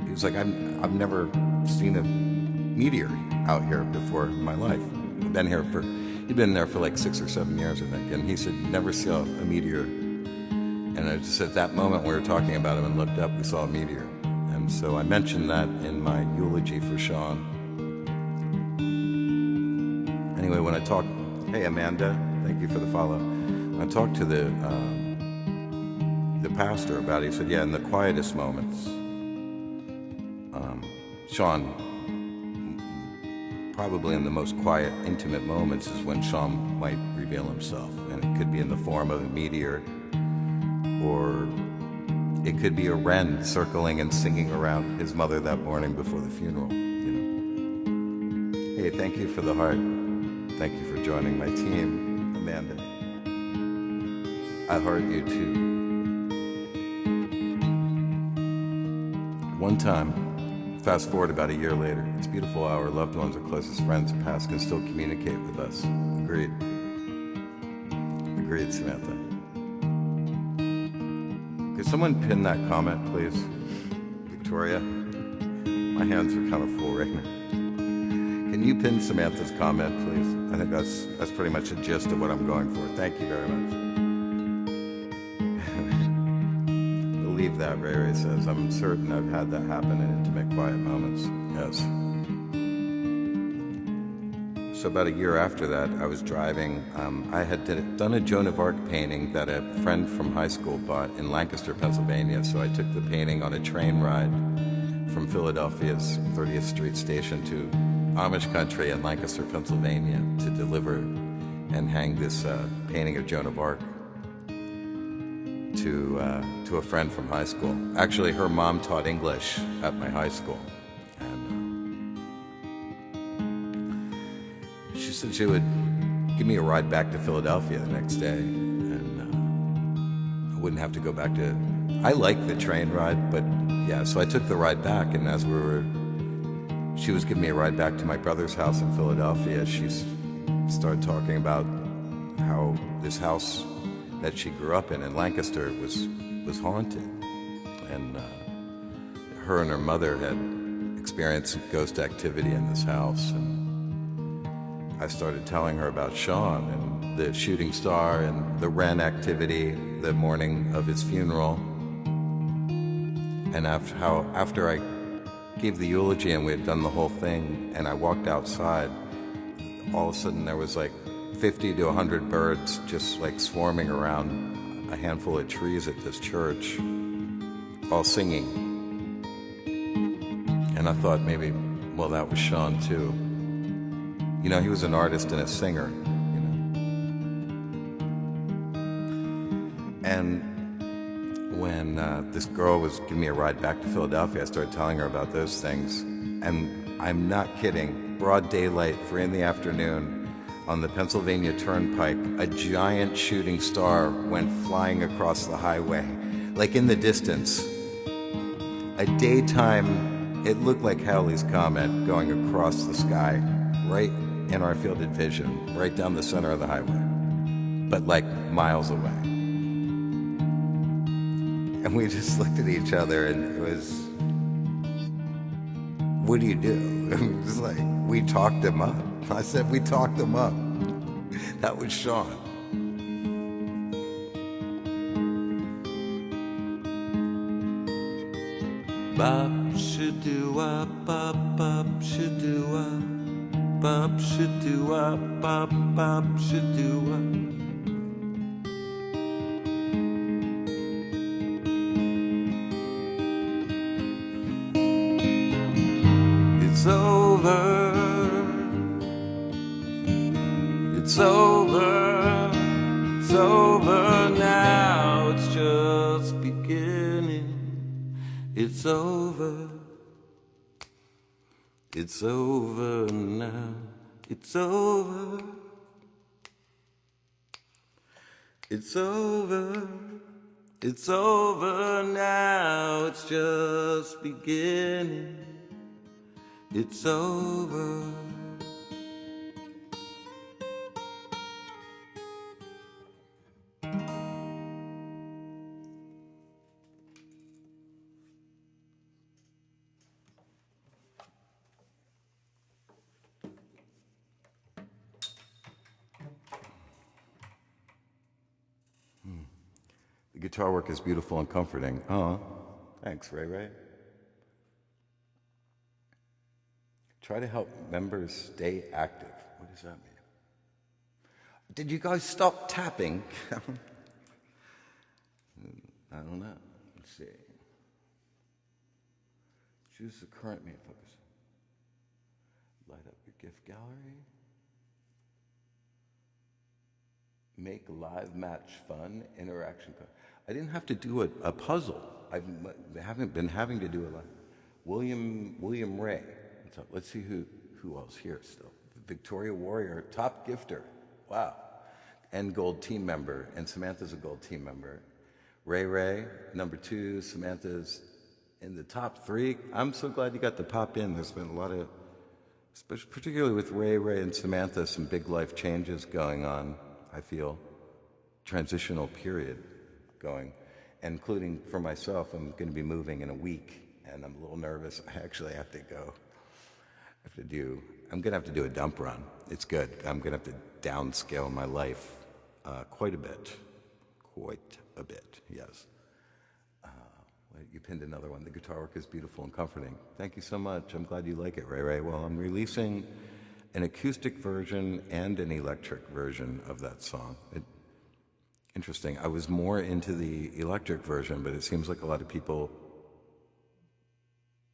He was like, I've never seen a meteor out here before in my life. He'd been there for like 6 or 7 years, I think. And he said, never saw a meteor. And I just at that moment we were talking about him and looked up, we saw a meteor. And so I mentioned that in my eulogy for Sean. Anyway, when I talked, hey Amanda, thank you for the follow. When I talked to the pastor about it, he said, yeah, in the quietest moments, Sean, probably in the most quiet, intimate moments is when Sean might reveal himself. And it could be in the form of a meteor, or it could be a wren circling and singing around his mother that morning before the funeral. Hey, thank you for the heart. Thank you for joining my team, Amanda. I heart you too. One time, fast forward about a year later, it's beautiful how our loved ones or closest friends and past can still communicate with us. Agreed. Agreed, Samantha. Could someone pin that comment, please? Victoria? My hands are kind of full right now. Can you pin Samantha's comment, please? I think that's pretty much the gist of what I'm going for. Thank you very much. Believe that, Ray Ray says. I'm certain I've had that happen in intimate, quiet moments. Yes. So about a year after that, I was driving. I had done a Joan of Arc painting that a friend from high school bought in Lancaster, Pennsylvania. So I took the painting on a train ride from Philadelphia's 30th Street station to Amish country in Lancaster, Pennsylvania, to deliver and hang this painting of Joan of Arc to a friend from high school. Actually, her mom taught English at my high school, and she said she would give me a ride back to Philadelphia the next day, and I wouldn't have to go back to. I like the train ride, but yeah, so I took the ride back, and as she was giving me a ride back to my brother's house in Philadelphia, she started talking about how this house that she grew up in Lancaster was haunted, and her and her mother had experienced some ghost activity in this house. And I started telling her about Sean and the shooting star and the Wren activity the morning of his funeral, and after I gave the eulogy and we had done the whole thing, and I walked outside, all of a sudden there was like 50 to 100 birds just like swarming around a handful of trees at this church, all singing. And I thought maybe, well, that was Sean too. You know, he was an artist and a singer, you know. And when this girl was giving me a ride back to Philadelphia, I started telling her about those things. And I'm not kidding, broad daylight, 3 in the afternoon, on the Pennsylvania Turnpike, a giant shooting star went flying across the highway, like in the distance. A daytime, it looked like Halley's Comet going across the sky, right in our field of vision, right down the center of the highway, but like miles away. And we just looked at each other, and it was, what do you do? It was like, we talked him up. I said, we talked him up. That was Sean. Bop shadoo bop bop shadoo bop shadoo bop bop shadoo. It's over. It's over. It's over now. It's just beginning. It's over. It's over now. It's over. It's over. It's over now. It's just beginning. It's over. The guitar work is beautiful and comforting. Oh, thanks, Ray Ray. Try to help members stay active. What does that mean? Did you guys stop tapping? I don't know. Let's see. Choose the current main focus. Light up your gift gallery. Make live match fun, interaction. I didn't have to do a puzzle. I haven't been having to do a lot. William Ray. Let's see who else here still. Victoria Warrior, top gifter. Wow. And gold team member. And Samantha's a gold team member. Ray Ray, number 2. Samantha's in the top three. I'm so glad you got to pop in. There's been a lot of, particularly with Ray, and Samantha, some big life changes going on, I feel. Transitional period going, including for myself. I'm going to be moving in a week, and I'm a little nervous. I actually have to go. I'm going to have to do a dump run. It's good. I'm going to have to downscale my life quite a bit. Quite a bit, yes. You pinned another one. The guitar work is beautiful and comforting. Thank you so much. I'm glad you like it, Ray. Well, I'm releasing an acoustic version and an electric version of that song. Interesting. I was more into the electric version, but it seems like a lot of people,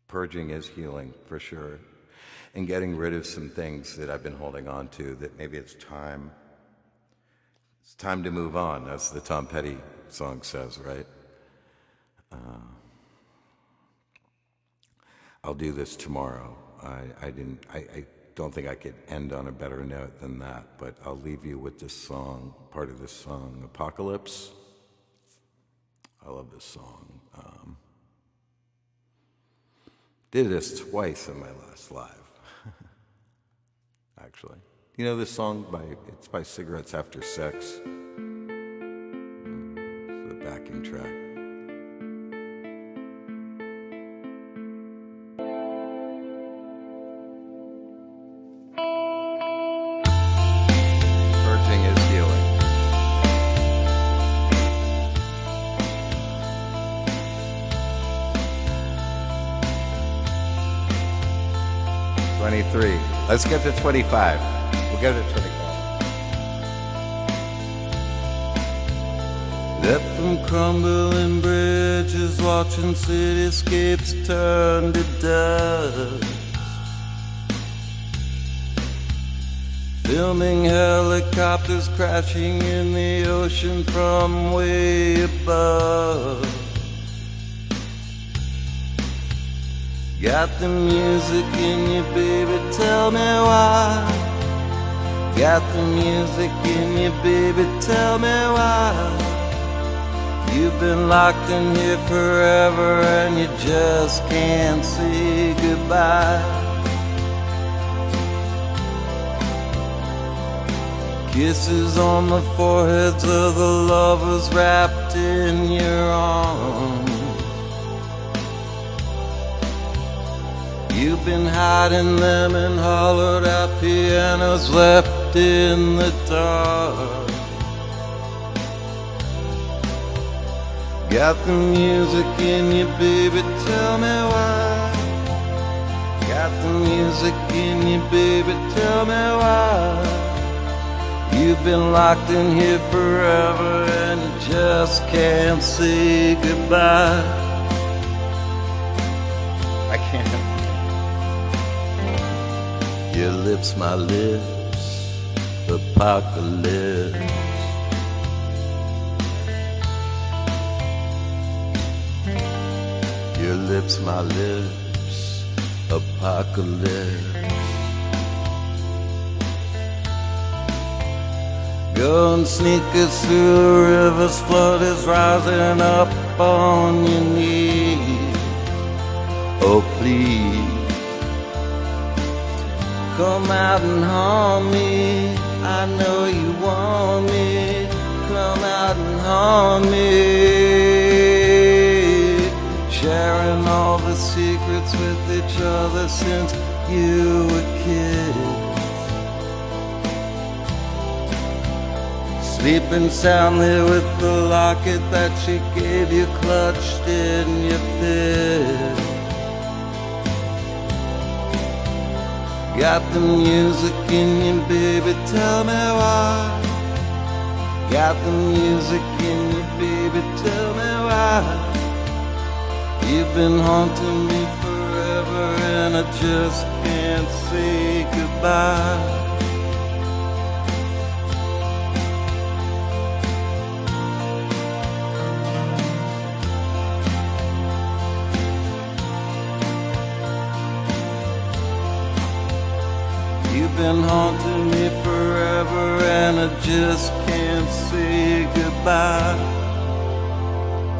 purging is healing, for sure, and getting rid of some things that I've been holding on to, that maybe it's time. It's time to move on, as the Tom Petty song says, right? I'll do this tomorrow. I don't think I could end on a better note than that, but I'll leave you with this song, part of this song, Apocalypse. I love this song. Did this twice in my last live, actually. You know this song? It's by Cigarettes After Sex. It's the backing track. Purging is healing. '23. Let's get to 25. We'll go to 25. Left from crumbling bridges, watching cityscapes turn to dust. Filming helicopters crashing in the ocean from way above. Got the music in you, baby, tell me why. Got the music in you, baby, tell me why. You've been locked in here forever and you just can't say goodbye. Kisses on the foreheads of the lovers wrapped in your arms. You've been hiding them in hollowed out pianos left in the dark. Got the music in you, baby, tell me why. Got the music in you, baby, tell me why. You've been locked in here forever and you just can't say goodbye. I can't. Your lips, my lips, apocalypse. Your lips, my lips, apocalypse. Go and sneak us through the river's flood is rising up on your knees. Oh please, come out and haunt me. I know you want me. Come out and haunt me. Sharing all the secrets with each other since you were kids. Sleeping soundly with the locket that she gave you clutched in your fist. Got the music in you, baby, tell me why. Got the music in you, baby, tell me why. You've been haunting me forever and I just can't say goodbye. You've been haunting me forever and I just can't say goodbye.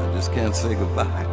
I just can't say goodbye.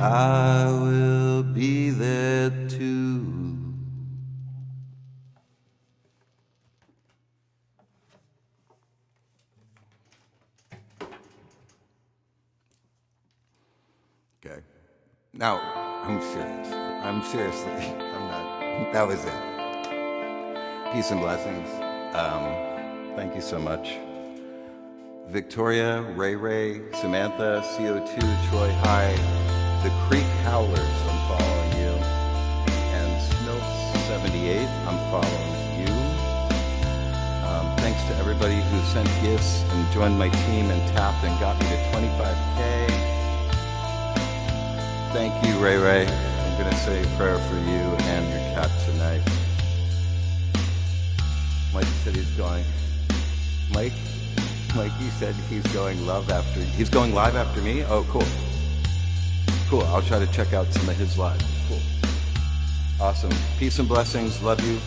I will be there too. Okay. Now, I'm serious. I'm not. That was it. Peace and blessings. Thank you so much. Victoria, Ray Ray, Samantha, CO2, Troy High, The Creek Howlers, I'm following you. And Smilts78, I'm following you. Thanks to everybody who sent gifts and joined my team and tapped and got me to 25K. Thank you, Ray Ray. I'm going to say a prayer for you and your cat tonight. Mike said he's going. Mikey said he's going live after me? Oh, cool. Cool, I'll try to check out some of his live. Cool. Awesome. Peace and blessings. Love you.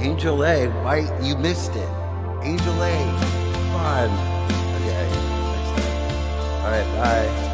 Angel A, why you missed it? Angel A, come on. Okay, next time. All right, bye.